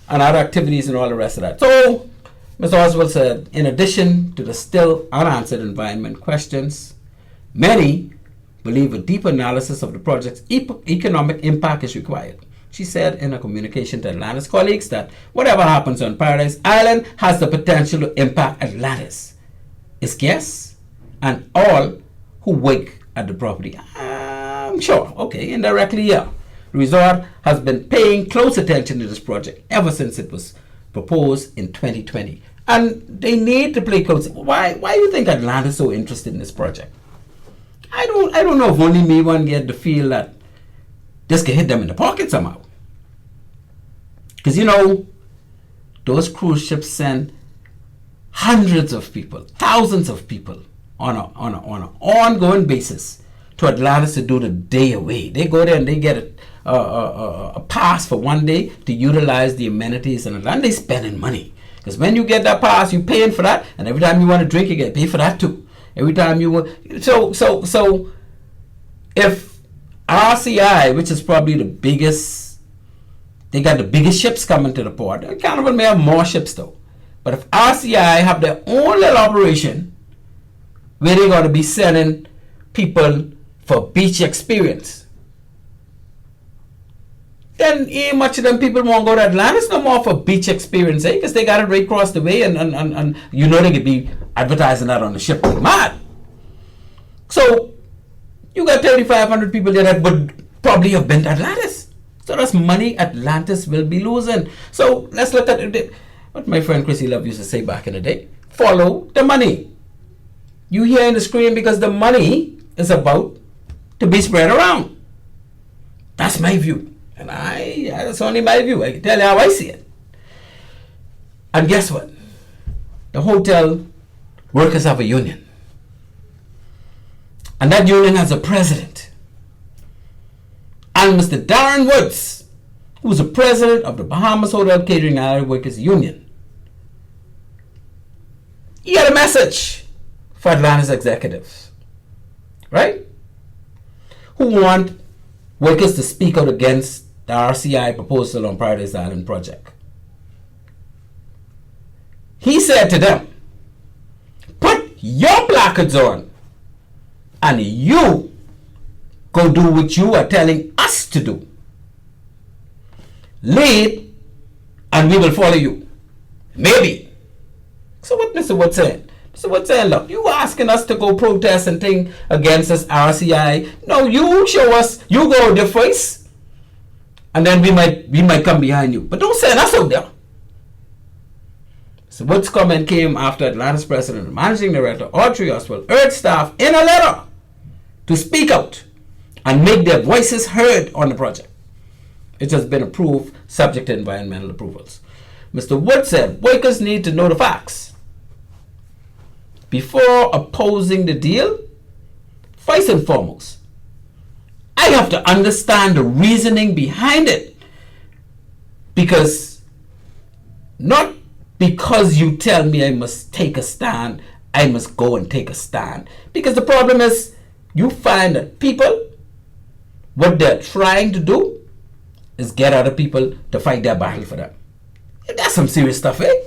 Speaker 1: And other activities and all the rest of that. So Mr. Oswald said, in addition to the still unanswered environment questions, many believe a deeper analysis of the project's economic impact is required. She said in a communication to Atlantis colleagues that whatever happens on Paradise Island has the potential to impact Atlantis, its guests, and all who work at the property. I'm sure, okay, indirectly, yeah. The resort has been paying close attention to this project ever since it was proposed in 2020. And they need to play close. Why do you think Atlanta is so interested in this project? I don't know if only me one get the feel that this can hit them in the pocket somehow. Because those cruise ships send hundreds of people, thousands of people on an ongoing basis to Atlanta to do the day away. They go there and they get a pass for one day to utilize the amenities in Atlanta. They spending money. Because when you get that pass, you're paying for that, and every time you want to drink, you get paid for that too. Every time you want, so if RCI, which is probably the biggest, they got the biggest ships coming to the port. Carnival may have more ships though, but if RCI have their own little operation where they're going to be sending people for beach experience, then much of them people won't go to Atlanta. It's no more for beach experience, because they got it right across the way, and they could be advertising that on the ship like mad. So you got 3,500 people there that would probably have been to Atlantis. So that's money Atlantis will be losing. So let's look at it. What my friend Chrissy Love used to say back in the day: follow the money. You hear in the screen because the money is about to be spread around. That's my view. And that's only my view. I can tell you how I see it. And guess what? The hotel workers have a union. And that union has a president. And Mr. Darren Woods, who is the president of the Bahamas Hotel Catering and Allied Workers Union, he had a message for Atlanta's executives, right? Who want workers to speak out against the RCI proposal on Paradise Island project. He said to them, put your placards on and you go do what you are telling us to do. Lead and we will follow you. Maybe. So what Mr. Wood said? Mr. Wood said, look, you asking us to go protest and thing against this RCI. No, you show us, you go the face. And then we might come behind you. But don't send us out there. So Wood's comment came after Atlanta's president and managing director Audrey Oswald urged staff in a letter to speak out and make their voices heard on the project. It has been approved subject to environmental approvals. Mr. Wood said workers need to know the facts. Before opposing the deal, first and foremost, I have to understand the reasoning behind it. Not because you tell me I must take a stand, I must go and take a stand. Because the problem is, you find that people, what they're trying to do is get other people to fight their battle for them. That's some serious stuff, eh?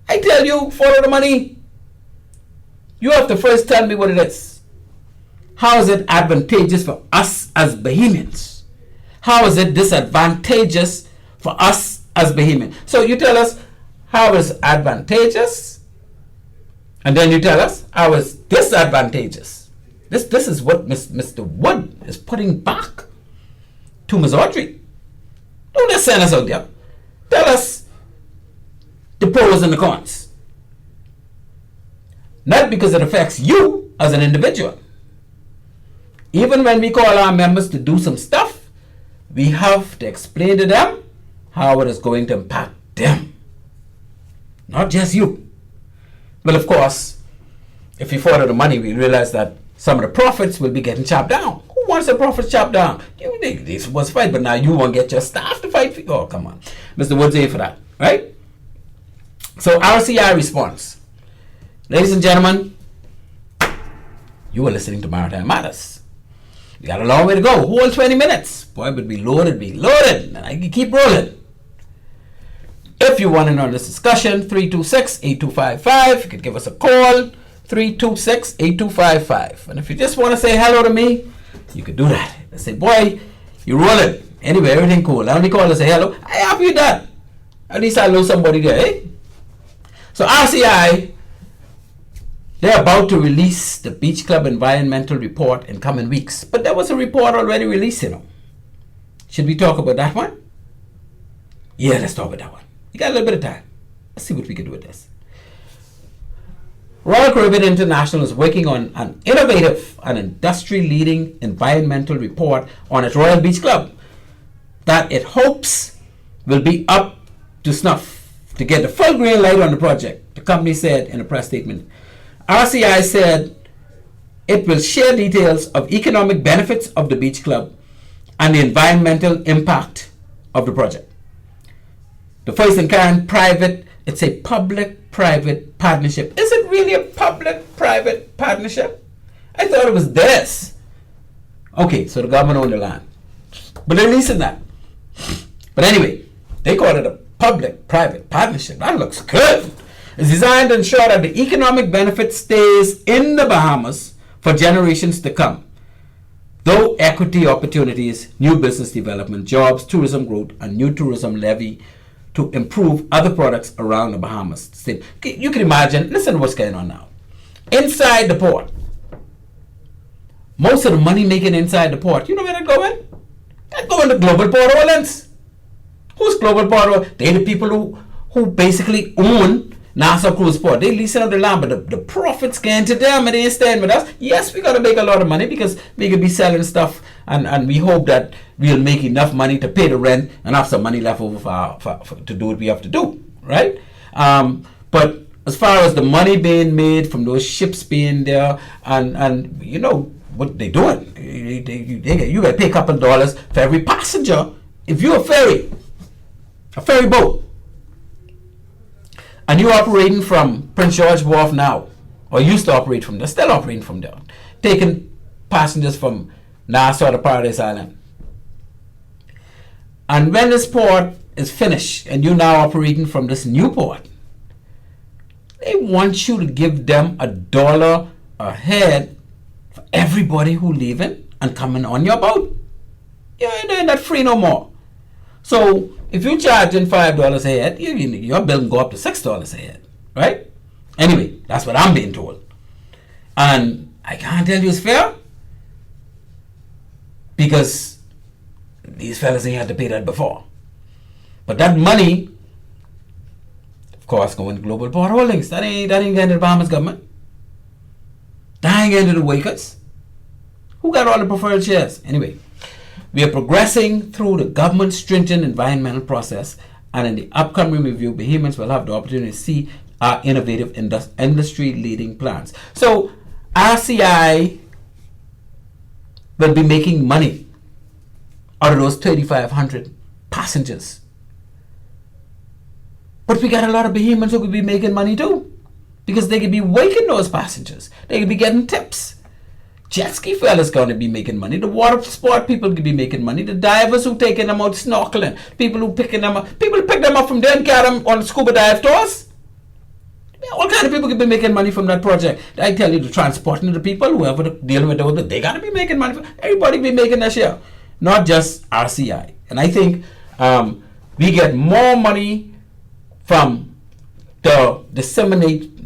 Speaker 1: I tell you, follow the money. You have to first tell me what it is. How is it advantageous for us as Bahamians? How is it disadvantageous for us as Bahamians? So you tell us how is advantageous, and then you tell us how is disadvantageous. This is what Mr. Wood is putting back to Ms. Audrey. Don't just send us out there. Tell us the pros and the cons. Not because it affects you as an individual. Even when we call our members to do some stuff, we have to explain to them how it is going to impact them. Not just you. Well, of course, if we follow the money, we realize that some of the profits will be getting chopped down. Who wants the profits chopped down? They supposed to fight, but now you want to get your staff to fight for you. Oh, come on. Mr. Woods ain't for that, right? So RCI response. Ladies and gentlemen, you are listening to Maritime Matters. We got a long way to go. Whole 20 minutes. Boy, but be loaded. And I can keep rolling. If you want to know this discussion, 326-8255. You could give us a call, 326-8255. And if you just want to say hello to me, you could do that. I say, boy, you're rolling. Anyway, everything cool. I only call to say hello. I have you that. At least I know somebody there, eh? So RCI They're about to release the Beach Club environmental report in coming weeks. But there was a report already released, Should we talk about that one? Yeah, let's talk about that one. You got a little bit of time. Let's see what we can do with this. Royal Caribbean International is working on an innovative and industry-leading environmental report on its Royal Beach Club that it hopes will be up to snuff to get the full green light on the project, the company said in a press statement. RCI said it will share details of economic benefits of the beach club and the environmental impact of the project. The first in kind it's a public-private partnership. Is it really a public-private partnership? I thought it was this. Okay, so the government owned the land. But they're leasing that. But anyway, they call it a public-private partnership. That looks good. It's designed to ensure that the economic benefit stays in the Bahamas for generations to come. Though equity opportunities, new business development, jobs, tourism growth, and new tourism levy to improve other products around the Bahamas. You can imagine, listen to what's going on now. Inside the port, most of the money making inside the port, you know where they're going? They're going to Global Port Holdings. Who's Global Port Holdings? They're the people who basically own Nassau Cruise Port. They leasing out the land, but the profits going to them and they ain't staying with us. Yes, we got to make a lot of money because we could be selling stuff and we hope that we'll make enough money to pay the rent and have some money left over for to do what we have to do, right? But as far as the money being made from those ships being there and you know what they're doing, you got to pay a couple of dollars for every passenger. If you're a ferry boat, and you're operating from Prince George Wharf now, or used to operate from there, still operating from there, taking passengers from Nassau to Paradise Island. And when this port is finished, and you're now operating from this new port, they want you to give them $1 a head for everybody who leaving and coming on your boat. You ain't doing that free no more. So if you're charging $5 a head, your bill can go up to $6 a head, right? Anyway, that's what I'm being told. And I can't tell you it's fair because these fellas ain't had to pay that before. But that money, of course, going to Global Port Holdings. That ain't going to the Bahamas government. That ain't going to the Wakers. Who got all the preferred shares? Anyway. We are progressing through the government's stringent environmental process, and in the upcoming review, Bahamians will have the opportunity to see our innovative industry-leading plans. So, RCI will be making money out of those 3,500 passengers. But we got a lot of Bahamians who could be making money too, because they could be waking those passengers. They could be getting tips. Jet ski fellas going to be making money. The water sport people could be making money. The divers who taking them out snorkeling. People who picking them up. People pick them up from there and carry them on scuba dive tours. All kind of people could be making money from that project. I tell you, the transporting of the people, whoever dealing with those, they got to be making money. Everybody be making their share. Not just RCI. And I think we get more money from the disseminating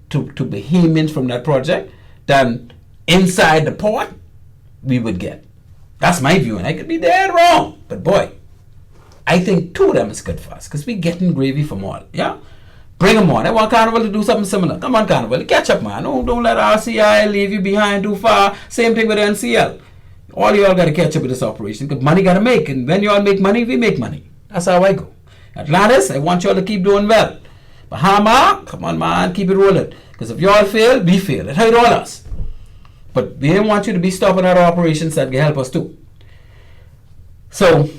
Speaker 1: to Bahamians from that project than inside the port we would get. That's my view, and I could be dead wrong. But boy, I think two of them is good for us because we getting gravy from all. Yeah, bring them on. I want Carnival to do something similar. Come on, Carnival, catch up, man. Don't let RCI leave you behind too far. Same thing with NCL. All y'all got to catch up with this operation because money got to make, and when y'all make money, we make money. That's how I go. Atlantis, I want y'all to keep doing well. Bahamas, come on, man, keep it rolling. Because if y'all fail, we fail. It hurt all us. But we didn't want you to be stopping our operations that can help us too. So,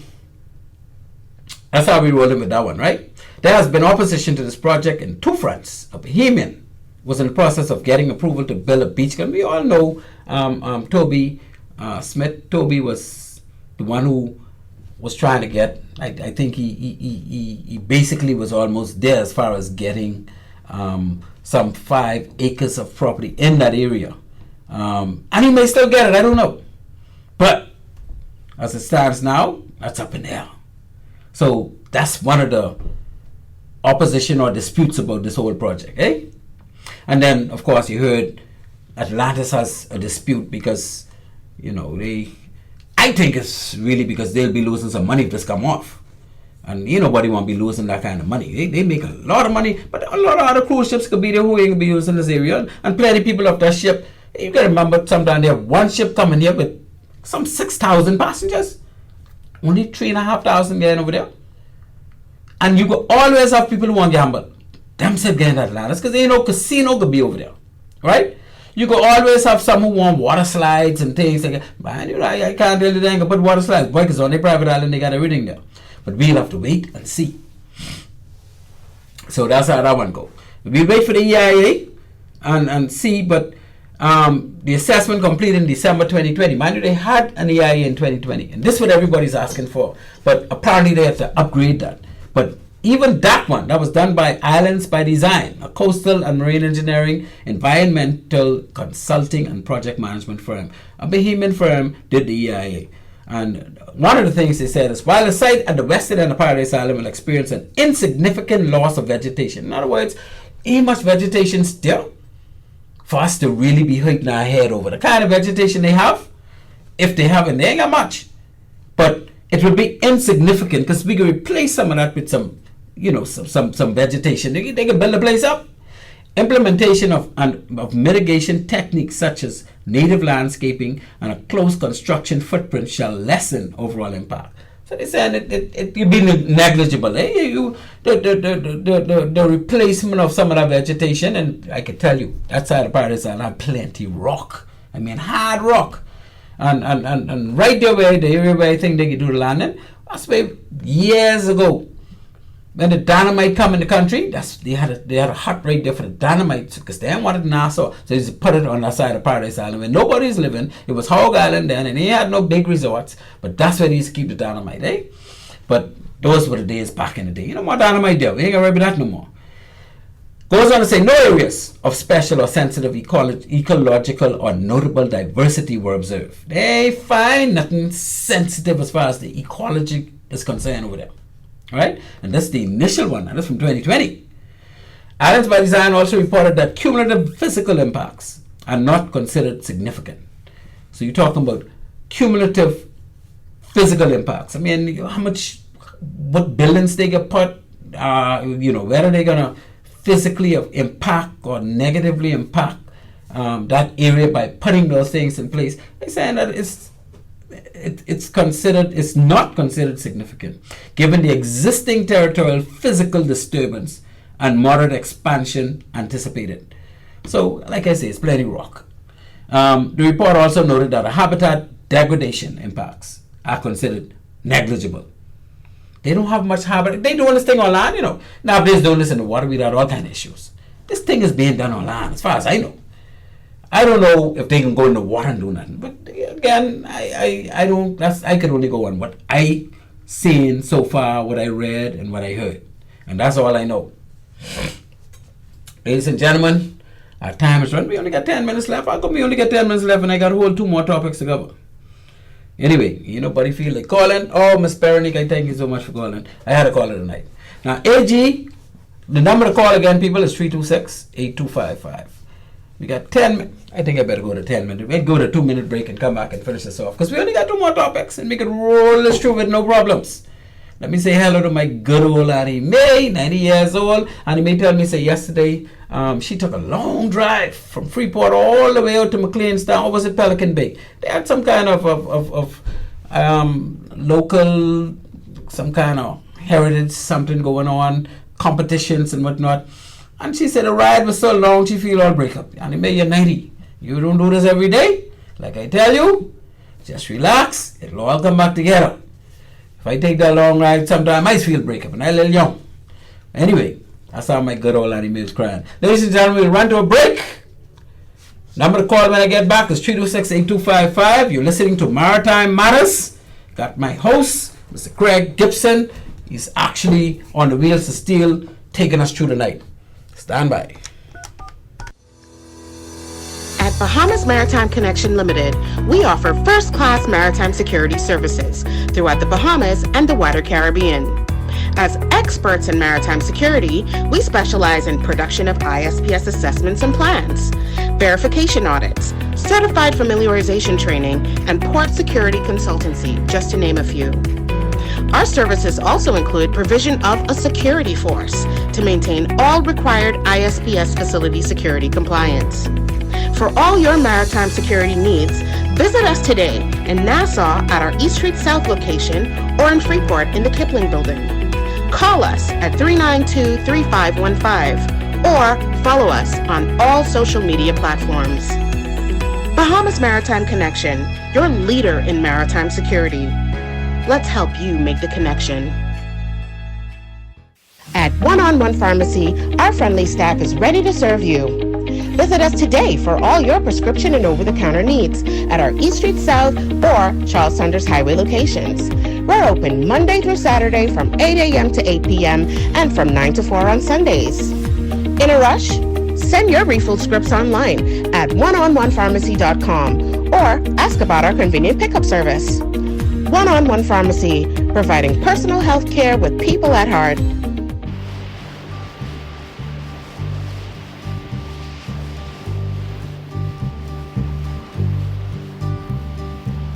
Speaker 1: that's how we rolling with that one, right? There has been opposition to this project in two fronts. A Bahamian was in the process of getting approval to build a beach club. We all know Toby Smith. Toby was the one who was trying to get, I think he basically was almost there as far as getting some 5 acres of property in that area. And he may still get it, I don't know. But as it stands now, that's up in the air. So that's one of the opposition or disputes about this whole project, eh? And then, of course, you heard Atlantis has a dispute because, I think it's really because they'll be losing some money if this come off. And nobody won't be losing that kind of money. They make a lot of money, but a lot of other cruise ships could be there who ain't gonna be using this area. And plenty of people off that ship. You gotta remember, sometimes they have one ship coming here with some 6,000 passengers. Only 3,500 getting over there. And you could always have people who want to gamble. Them said getting Atlantis because ain't no casino could be over there. Right? You could always have some who want water slides and things like that. Man, I can't really think about water slides. Boy, because on their private island they got everything there. But we'll have to wait and see. So that's how that one go. We wait for the EIA and see, but the assessment completed in December 2020. Mind you, they had an EIA in 2020. And this is what everybody's asking for. But apparently they have to upgrade that. But even that one, that was done by Islands by Design, a coastal and marine engineering, environmental consulting and project management firm. A Bahamian firm did the EIA. And one of the things they said is, while the site at the western end of Paradise Island will experience an insignificant loss of vegetation. In other words, ain't much vegetation still for us to really be hitting our head over the kind of vegetation they have. If they haven't, they ain't got much. But it will be insignificant because we can replace some of that with some, some vegetation. They can build the place up. Implementation of mitigation techniques such as native landscaping and a close construction footprint shall lessen overall impact. So they said it will be negligible. The replacement of some of that vegetation, and I can tell you, that side of Paradise Island have plenty rock. I mean, hard rock. And right there where the area where I think they could do the landing, that's where years ago, when the dynamite come in the country, they had a hut right there for the dynamite because they didn't want it in Nassau. So they just put it on that side of Paradise Island where nobody's living. It was Hog Island then, and they had no big resorts. But that's where they used to keep the dynamite, eh? But those were the days back in the day. More dynamite there. We ain't gonna remember that no more. Goes on to say, no areas of special or sensitive ecological or notable diversity were observed. They find nothing sensitive as far as the ecology is concerned over there. Right? And that's the initial one, and that's from 2020. Islands by Design also reported that cumulative physical impacts are not considered significant. So you're talking about cumulative physical impacts. I mean, what buildings they get put, whether they're going to physically impact or negatively impact that area by putting those things in place. They're saying that it's not considered significant given the existing territorial physical disturbance and moderate expansion anticipated. So, like I say, it's plenty rock. The report also noted that habitat degradation impacts are considered negligible. They don't have much habitat. They doing this thing on land, Now, if they're doing this in the water, we got all kind of issues. This thing is being done on land, as far as I know. I don't know if they can go in the water and do nothing. But again, I don't. I can only go on what I seen so far, what I read and what I heard, and that's all I know. Ladies and gentlemen, our time is run. We only got 10 minutes left. How come we only got 10 minutes left and I got a whole 2 more topics to cover? Anyway, nobody feel like calling. Oh, Miss Berenice, I thank you so much for calling. I had a caller tonight. Now, AG, the number to call again, people, is 326-8255. We got 10 minutes. I think I better go to 10 minutes. We'll go to a 2-minute break and come back and finish this off. Because we only got 2 more topics and we can roll this through with no problems. Let me say hello to my good old Annie May, 90 years old. Annie May told me, yesterday she took a long drive from Freeport all the way out to McLeanstown. Or was it Pelican Bay? They had some kind of local, some kind of heritage, something going on, competitions and whatnot. And she said the ride was so long, she feel all break up. Annie May, you're 90. You don't do this every day. Like I tell you, just relax. It'll all come back together. If I take that long ride, sometimes I might feel break up, and I'm a little young. Anyway, that's how my good old Annie May was crying. Ladies and gentlemen, we'll run to a break. Number to call when I get back is 326-8255. You're listening to Maritime Matters. Got my host, Mr. Craig Gibson. He's actually on the wheels of steel, taking us through the night. Stand by.
Speaker 2: At Bahamas Maritime Connection Limited, we offer first-class maritime security services throughout the Bahamas and the wider Caribbean. As experts in maritime security, we specialize in production of ISPS assessments and plans, verification audits, certified familiarization training, and port security consultancy, just to name a few. Our services also include provision of a security force to maintain all required ISPS facility security compliance. For all your maritime security needs, visit us today in Nassau at our East Street South location or in Freeport in the Kipling Building. Call us at 392-3515 or follow us on all social media platforms. Bahamas Maritime Connection, your leader in maritime security. Let's help you make the connection. At One-on-One Pharmacy, our friendly staff is ready to serve you. Visit us today for all your prescription and over-the-counter needs at our East Street South or Charles Saunders Highway locations. We're open Monday through Saturday from 8 a.m. to 8 p.m. and from 9 to 4 on Sundays. In a rush? Send your refill scripts online at oneononepharmacy.com or ask about our convenient pickup service. One-on-One Pharmacy, providing personal health care with people at heart.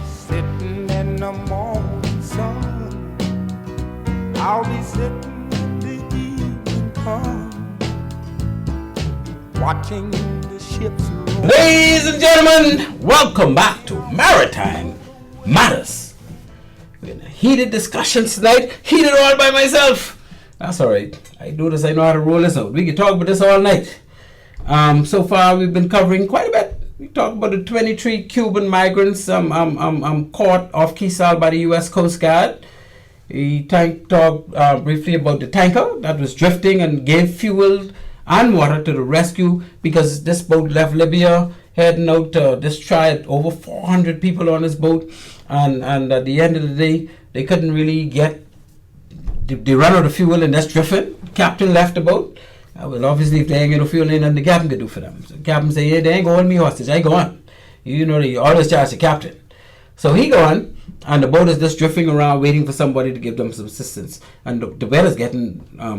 Speaker 4: Sitting in the morning sun, I'll be sitting when the evening comes, watching the ships roll.
Speaker 1: Ladies and gentlemen, welcome back to Maritime Matters. We're in a heated discussions tonight, heated all by myself. That's all right. I do this, I know how to roll this out. We can talk about this all night. So far, we've been covering quite a bit. We talked about the 23 Cuban migrants caught off Key Sal by the U.S. Coast Guard. We talked briefly about the tanker that was drifting and gave fuel and water to the rescue because this boat left Libya heading out to destroy over 400 people on this boat. And at the end of the day, they couldn't really get, they ran out of fuel and that's drifting. The captain left the boat. Well, obviously, if they ain't get no fuel in, then the captain could do for them. So the captain say, yeah, they ain't going to hold me hostage. I go on. You know, they always charge the captain. So he go on, and the boat is just drifting around waiting for somebody to give them some assistance. And the weather's getting a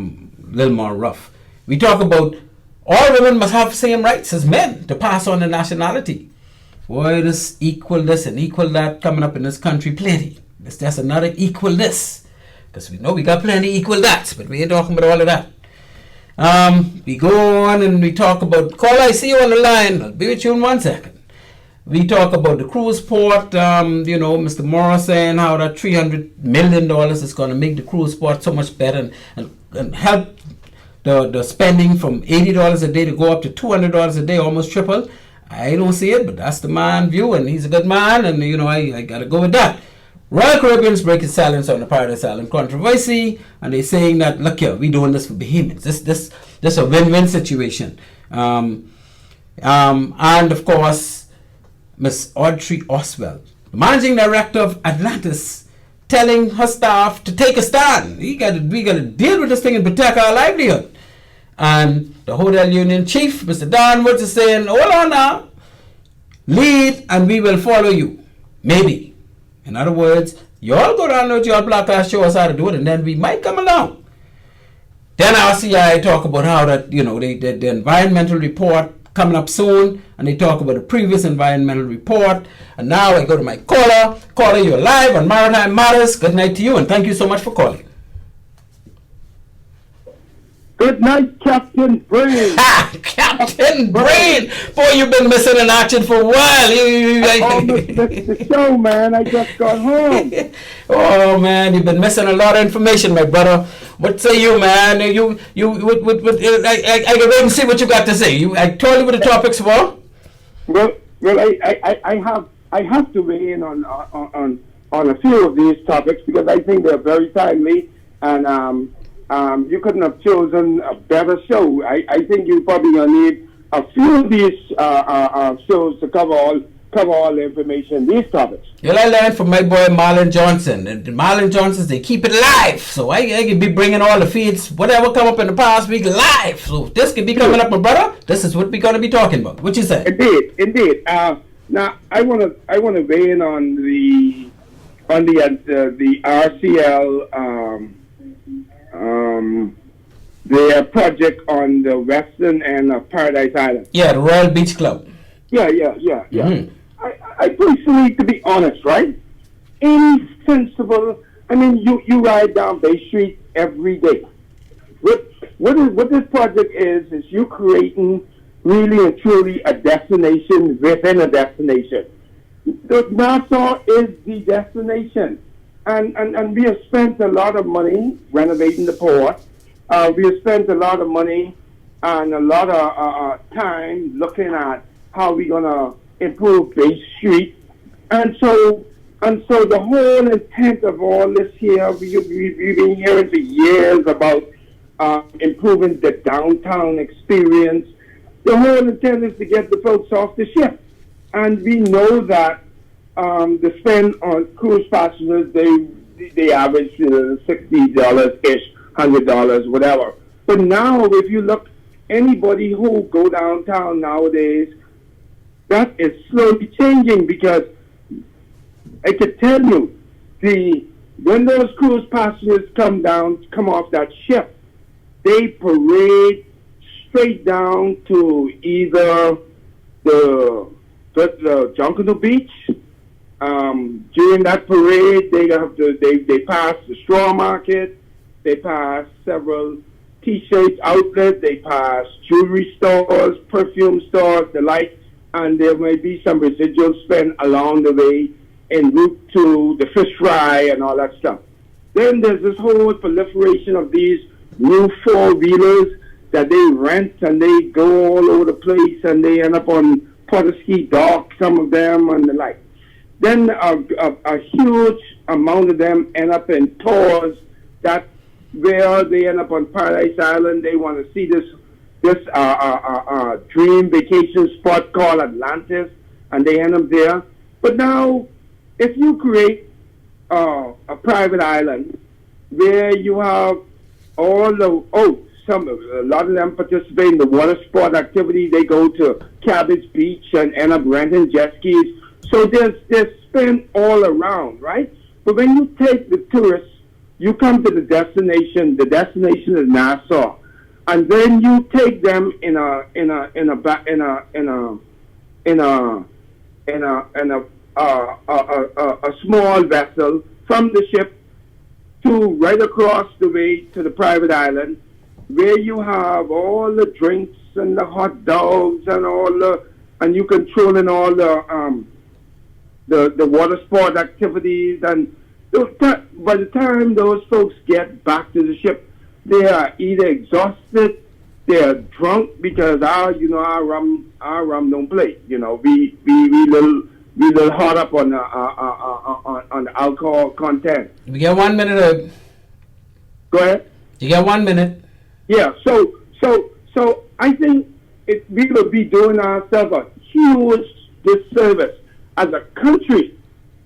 Speaker 1: little more rough. We talk about all women must have the same rights as men to pass on their nationality. Boy, this equal this and equal that coming up in this country plenty. That's another equal this. Because we know we got plenty equal that, but we ain't talking about all of that. We go on and we talk about, call, I see you on the line. I'll be with you in 1 second. We talk about the cruise port, Mr. Morris saying how that $300 million is going to make the cruise port so much better and help the spending from $80 a day to go up to $200 a day, almost triple. I don't see it, but that's the man view, and he's a good man, and I got to go with that. Royal Caribbean's breaking silence on the Paradise Island controversy, and they're saying that, look here, we're doing this for Bahamians. This a win-win situation. And of course, Miss Audrey Oswald, the managing director of Atlantis, telling her staff to take a stand. We got to deal with this thing and protect our livelihood. And the hotel union chief, Mr. Don Woods, is saying, hold on now, lead and we will follow you. Maybe. In other words, you all go down with your black ass, show us how to do it, and then we might come along. Then RCI talk about how that, the environmental report coming up soon, and they talk about the previous environmental report. And now I go to my caller. Caller, you're live on Maritime Matters. Good night to you, and thank you so much for calling.
Speaker 5: Good night, Captain Brain.
Speaker 1: Captain Brain! Boy, you've been missing in action for a while.
Speaker 5: I almost missed the show, man. I just got home.
Speaker 1: Oh, man, you've been missing a lot of information, my brother. What say you, man? I can wait and see what you got to say. I told you what the topics were.
Speaker 5: Well, I have to weigh in on a few of these topics because I think they're very timely, and you couldn't have chosen a better show. I think you probably gonna need a few of these shows to cover all the information in these topics.
Speaker 1: Well, I learned from my boy Marlon Johnson. And the Marlon Johnsons, they keep it live. So I can be bringing all the feeds, whatever come up in the past week, live. So this could be coming up, my brother. This is what we're gonna be talking about. What you say?
Speaker 5: Indeed. Now I wanna weigh in on the RCL their project on the western end of Paradise Island.
Speaker 1: Yeah, the Royal Beach Club.
Speaker 5: Yeah.
Speaker 1: Mhm.
Speaker 5: I personally, to be honest, right? Any sensible, I mean, you ride down Bay Street every day. What this project is you creating really and truly a destination within a destination. The Nassau is the destination. And we have spent a lot of money renovating the port. We have spent a lot of money and a lot of time looking at how we're going to improve Bay Street. And so the whole intent of all this here, we've been hearing for years about improving the downtown experience. The whole intent is to get the folks off the ship. And we know that the spend on cruise passengers, they average $60-ish, $100, whatever. But now, if you look, anybody who go downtown nowadays, that is slowly changing, because I can tell you, when those cruise passengers come off that ship, they parade straight down to either the Junkanoo Beach. During that parade, they pass the straw market, they pass several T-shirts outlets, they pass jewelry stores, perfume stores, the like, and there may be some residual spend along the way en route to the fish fry and all that stuff. Then there's this whole proliferation of these new four-wheelers that they rent, and they go all over the place, and they end up on Potterski Dock, some of them, and the like. Then a huge amount of them end up in tours where they end up on Paradise Island. They want to see this dream vacation spot called Atlantis, and they end up there. But now, if you create a private island where you have a lot of them participate in the water sport activity. They go to Cabbage Beach and end up renting jet skis. So there's spend all around, right? But when you take the tourists, you come to the destination. The destination is Nassau, and then you take them in a small vessel from the ship to right across the way to the private island, where you have all the drinks and the hot dogs and you controlling all the water sport activities. And by the time those folks get back to the ship, they are either exhausted, they are drunk, because our rum don't play. We little hot up on the alcohol content.
Speaker 1: We get 1 minute.
Speaker 5: Go ahead.
Speaker 1: You get 1 minute.
Speaker 5: Yeah. So I think we will be doing ourselves a huge disservice as a country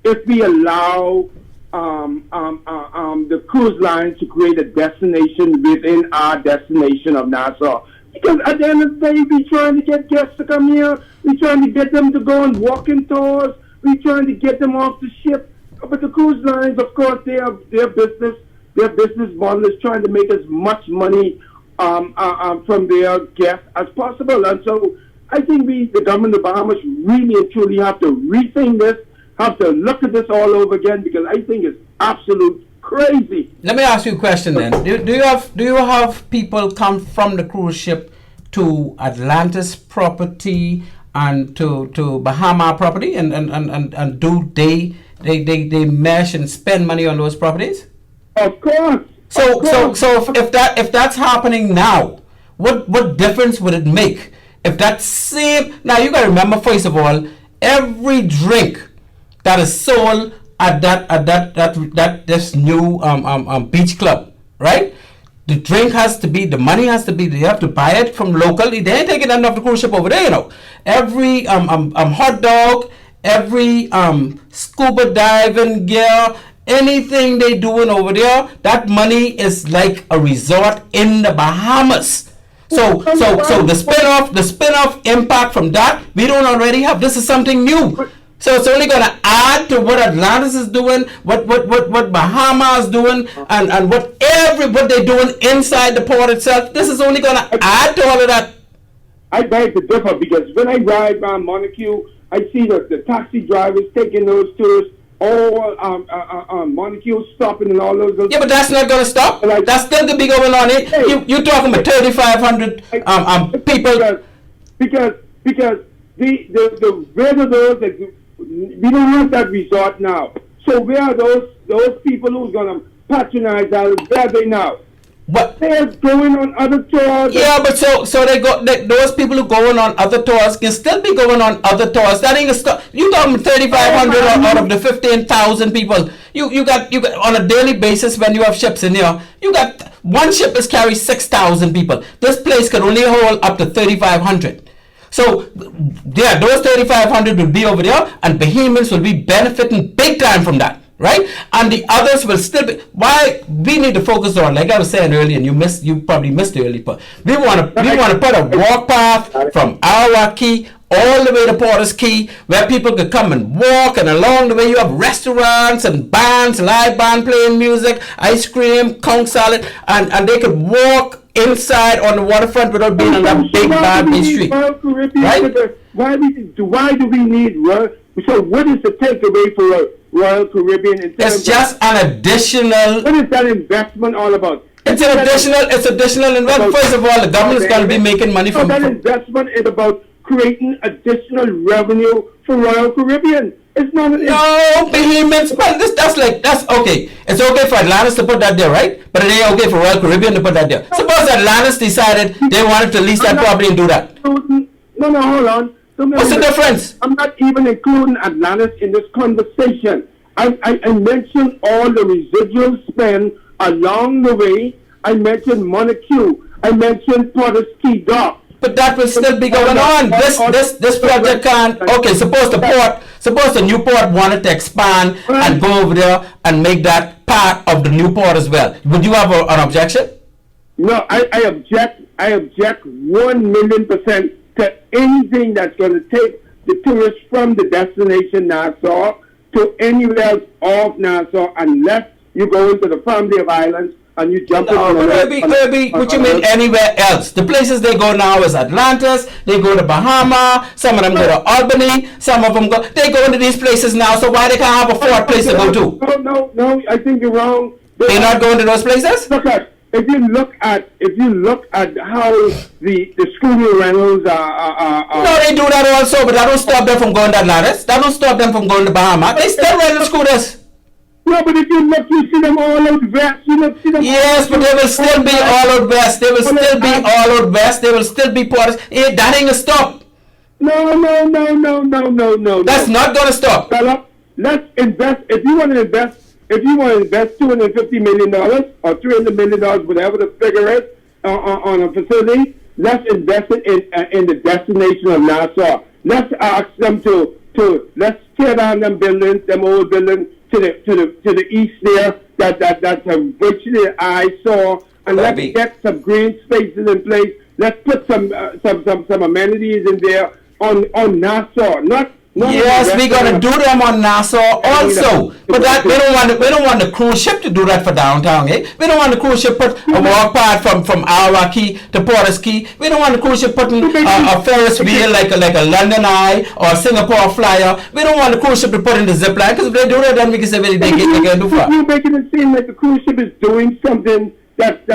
Speaker 5: if we allow the cruise lines to create a destination within our destination of Nassau. Because at the end of the day, we're trying to get guests to come here. We're trying to get them to go on walking tours. We're trying to get them off the ship. But the cruise lines, of course, their business model is trying to make as much money from their guests as possible. And so I think the government of the Bahamas really and truly have to rethink this, have to look at this all over again, because I think it's absolute crazy.
Speaker 1: Let me ask you a question then. Do you have people come from the cruise ship to Atlantis property and to Bahama property and do they mesh and spend money on those properties?
Speaker 5: Of course.
Speaker 1: So if that's happening now, what difference would it make if that same? Now you got to remember, first of all, every drink that is sold at this new beach club, right? The drink has to be, the money has to be, they have to buy it from locally. They ain't taking that off the cruise ship over there, Every hot dog, every scuba diving gear, anything they doing over there, that money is like a resort in the Bahamas. So the spin-off impact from that, we don't already have. This is something new. So it's only going to add to what Atlantis is doing, what Bahamas is doing, and what they're doing inside the port itself. This is only going to add to all of that.
Speaker 5: I beg to differ, because when I ride around Montague, I see the taxi drivers taking those tourists, all Montague stopping and all those.
Speaker 1: Yeah, but that's not going to stop. That's still going to be going on. You're talking about 3,500 people.
Speaker 5: Because the where are those that we don't have that resort now. So where are those people who's going to patronize that? Where are they now?
Speaker 1: But
Speaker 5: they're going on other tours.
Speaker 1: Yeah, but so those people who going on other tours can still be going on other tours. That ain't a stop. You talking 3,500 out of the 15,000 people. You got on a daily basis when you have ships in here. You got one ship is carry 6,000 people. This place can only hold up to 3,500. So yeah, those 3,500 will be over there, and Bahamians will be benefiting big time from that. Right, and the others will still be. Why we need to focus on, like I was saying earlier, and you probably missed the early part. We want to put a walk path from our Key all the way to Porter's Key, where people could come and walk, and along the way you have restaurants and bands, live band playing music, ice cream, conch salad, and they could walk inside on the waterfront without being on that big bad main street. Right?
Speaker 5: Why do we need? So what is the takeaway for Royal Caribbean?
Speaker 1: It's just an additional.
Speaker 5: What is that investment all about?
Speaker 1: It's additional investment. First of all, the government is going to be making money from
Speaker 5: that investment is about creating additional revenue for Royal Caribbean. It's not.
Speaker 1: No, Bahamians. Well, that's okay. It's okay for Atlantis to put that there, right? But it ain't okay for Royal Caribbean to put that there. Suppose Atlantis decided they wanted to lease that property and do that.
Speaker 5: No, hold on.
Speaker 1: What's the difference?
Speaker 5: I'm not even including Atlantis in this conversation. I mentioned all the residual spend along the way. I mentioned Montague. I mentioned Porter's Key Dock.
Speaker 1: But that will still be going on. This project can't. Okay, suppose the new port wanted to expand and go over there and make that part of the new port as well. Would you have an objection?
Speaker 5: No, I object. I object 1,000,000% to anything that's going to take the tourists from the destination Nassau to anywhere else off Nassau, unless you go into the family of islands and you jump
Speaker 1: maybe what you mean anywhere else? The places they go now is Atlantis, they go to Bahamas, some of them go to Albany, some of them they go into these places now, so why they can't have a fourth place to go to?
Speaker 5: No, I think you're wrong.
Speaker 1: They're not going to those places?
Speaker 5: If you look at how the schooner rentals are
Speaker 1: no, they do that also, but that don't stop them from going to Atlantis. That don't stop them from going to Bahamas. They still rent scooters.
Speaker 5: No, but if you look, you see them all out west.
Speaker 1: Yes, but they will still be all out west. They will still be all out west. They will still be porters. That ain't a stop.
Speaker 5: No.
Speaker 1: That's not gonna stop.
Speaker 5: Let's invest. If you want to invest $250 million or $300 million, whatever the figure is, on a facility, let's invest it in the destination of Nassau. Let's ask them to let's tear down them old buildings to the east there that's virtually I saw, and let's get some green spaces in place. Let's put some amenities in there on Nassau, not
Speaker 1: yes, we're gonna do them on Nassau also, but that we don't want the cruise ship to do that for downtown. We don't want the cruise ship put a walk path from our Key to Porter's Key. We don't want the cruise ship putting a Ferris wheel like a London Eye or a Singapore Flyer. We don't want the cruise ship to put in the zip line, because if they do that, then we can say they can do far.
Speaker 5: You're making it seem like the cruise ship is doing something that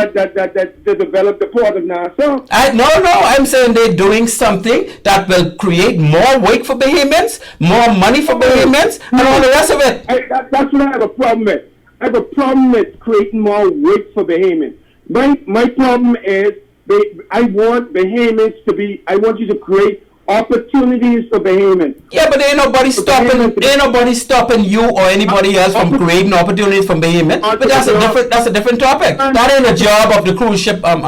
Speaker 5: develop the port of Nassau.
Speaker 1: No, I'm saying they're doing something that will create more work for Bahamians, more money for Bahamians, and all the rest of it.
Speaker 5: That's what I have a problem with. I have a problem with creating more work for Bahamians. My problem is I want Bahamians to be. I want you to create opportunities for Bahamians.
Speaker 1: Yeah, but ain't nobody stopping you or anybody else from creating opportunities for Bahamians. But that's a different topic. That ain't a job of the cruise ship owners.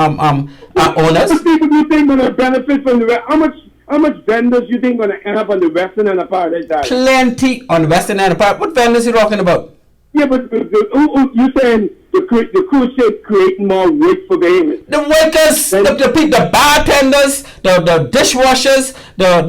Speaker 5: What people do you think going to benefit from the how much vendors you think going to end up on the western end of Paradise Island?
Speaker 1: Plenty on the western end of Paradise. What vendors are you talking about?
Speaker 5: Yeah, but you saying the cruise ship creating more work for Bahamians?
Speaker 1: The workers, the bartenders, the dishwashers, the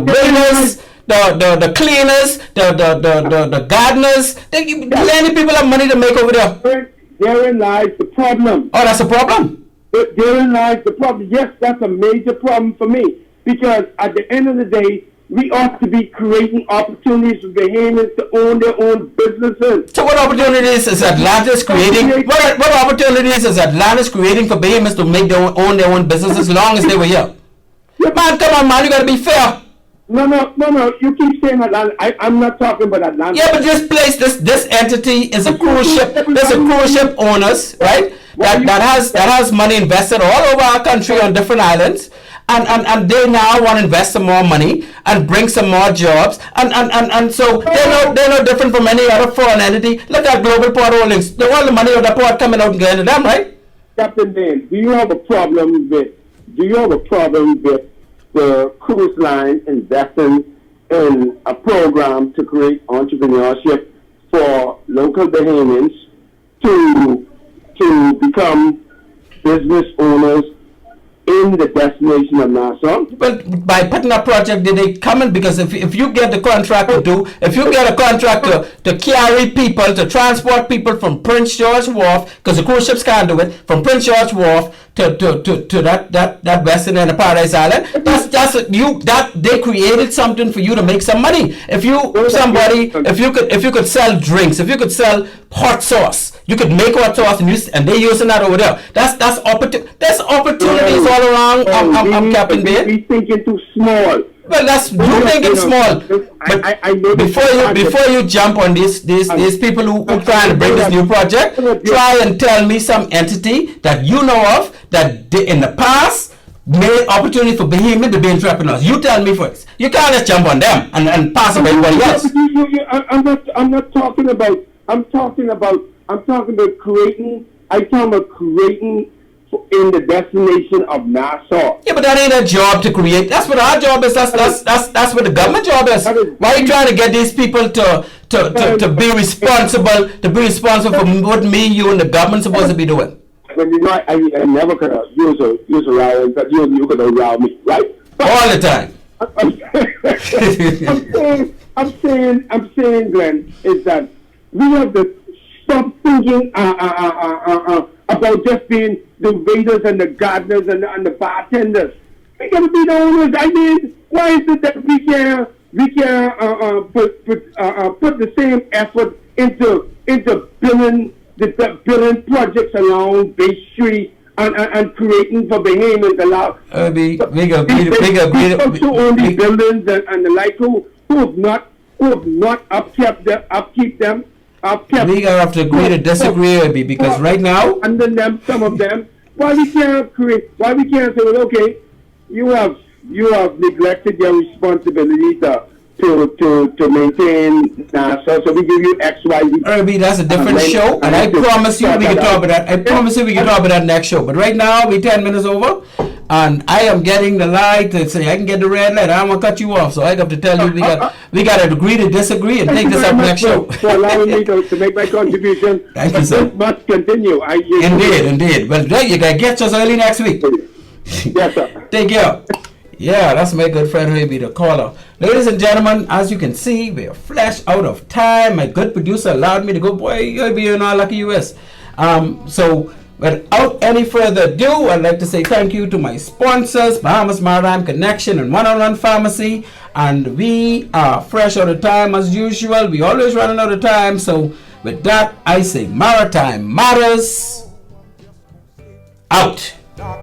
Speaker 1: waiters, the cleaners, the gardeners. Many people have money to make over there.
Speaker 5: Therein lies the problem.
Speaker 1: Oh, that's a problem.
Speaker 5: Therein lies the problem. Yes, that's a major problem for me, because at the end of the day, we ought to be creating opportunities for Bahamians to own their own businesses.
Speaker 1: So what opportunities is Atlantis creating? What opportunities is Atlantis creating for Bahamians to make own their own businesses as long as they were here? Man, come on, man, you gotta be fair.
Speaker 5: No. You keep saying Atlanta. I'm not talking about Atlanta.
Speaker 1: Yeah, but this place, this entity is a cruise ship. There's a cruise ship owners, right? That has money invested all over our country on different islands. And they now want to invest some more money and bring some more jobs, and so they're no different from any other foreign entity. Look at Global Port Holdings. All the money of the port coming out and going to them, right?
Speaker 5: Captain Dan, do you have a problem with the cruise line investing in a program to create entrepreneurship for local Bahamians to become business owners in the destination of Nassau?
Speaker 1: Well, by putting a project, did they come in? Because if you get the contract to carry people, to transport people from Prince George Wharf, because the cruise ships can't do it, from Prince George Wharf to that western end of Paradise Island, that they created something for you to make some money. If you could sell drinks, if you could sell hot sauce, you could make hot sauce and they're using that over there. That's opportunity. There's opportunities all around. I'm Captain Bay.
Speaker 5: We thinking too small.
Speaker 1: Well, that's you thinking small. But
Speaker 5: I know
Speaker 1: before you jump on these people who trying to bring this new project, try and tell me some entity that you know of that in the past made opportunity for Bahamian to be entrepreneurs. You tell me first. You can't just jump on them and pass on everybody else.
Speaker 5: I'm not talking about. I'm talking about creating. I'm talking about creating in the destination of Nassau.
Speaker 1: Yeah, but that ain't a job to create. That's what our job is. That's what the government job is. Why are you trying to get these people to be responsible? To be responsible for what me, you, and the government supposed to be doing?
Speaker 5: When you know, I never could use a row, but you could allow me, right?
Speaker 1: All the time.
Speaker 5: I'm saying, Glenn, is that we have to stop thinking about just being the waiters and the gardeners and the bartenders. We gotta be the owners. I mean, why is it that we can't put the same effort into building projects along Bay Street and creating for Bahamians allow
Speaker 1: we
Speaker 5: own these buildings and the like who have not upkeep them.
Speaker 1: We have to agree to disagree, because right now,
Speaker 5: and then some of them, why we can't say, well, okay, you have neglected your responsibility to maintain NASA, so we give you X, Y, Z.
Speaker 1: Irby, that's a different show, and I promise you we can talk about that. I promise you we can talk about that next show. But right now, we're 10 minutes over, and I am getting the light to say I can get the red light. I don't want to cut you off, so I have to tell you we got to agree to disagree and take this up next show.
Speaker 5: For allowing me to make my contribution.
Speaker 1: Thank you, sir.
Speaker 5: This must continue.
Speaker 1: Indeed. Well, there you go. Get us early next week.
Speaker 5: Yes, sir.
Speaker 1: Take care. Yeah, that's my good friend Ruby, the caller. Ladies and gentlemen, as you can see, we are flash out of time. My good producer allowed me to go, boy, you'll be in our lucky US. So, without any further ado, I'd like to say thank you to my sponsors, Bahamas Maritime Connection and One-on-One Pharmacy. And we are fresh out of time as usual. We always running out of time. So, with that, I say Maritime Matters out.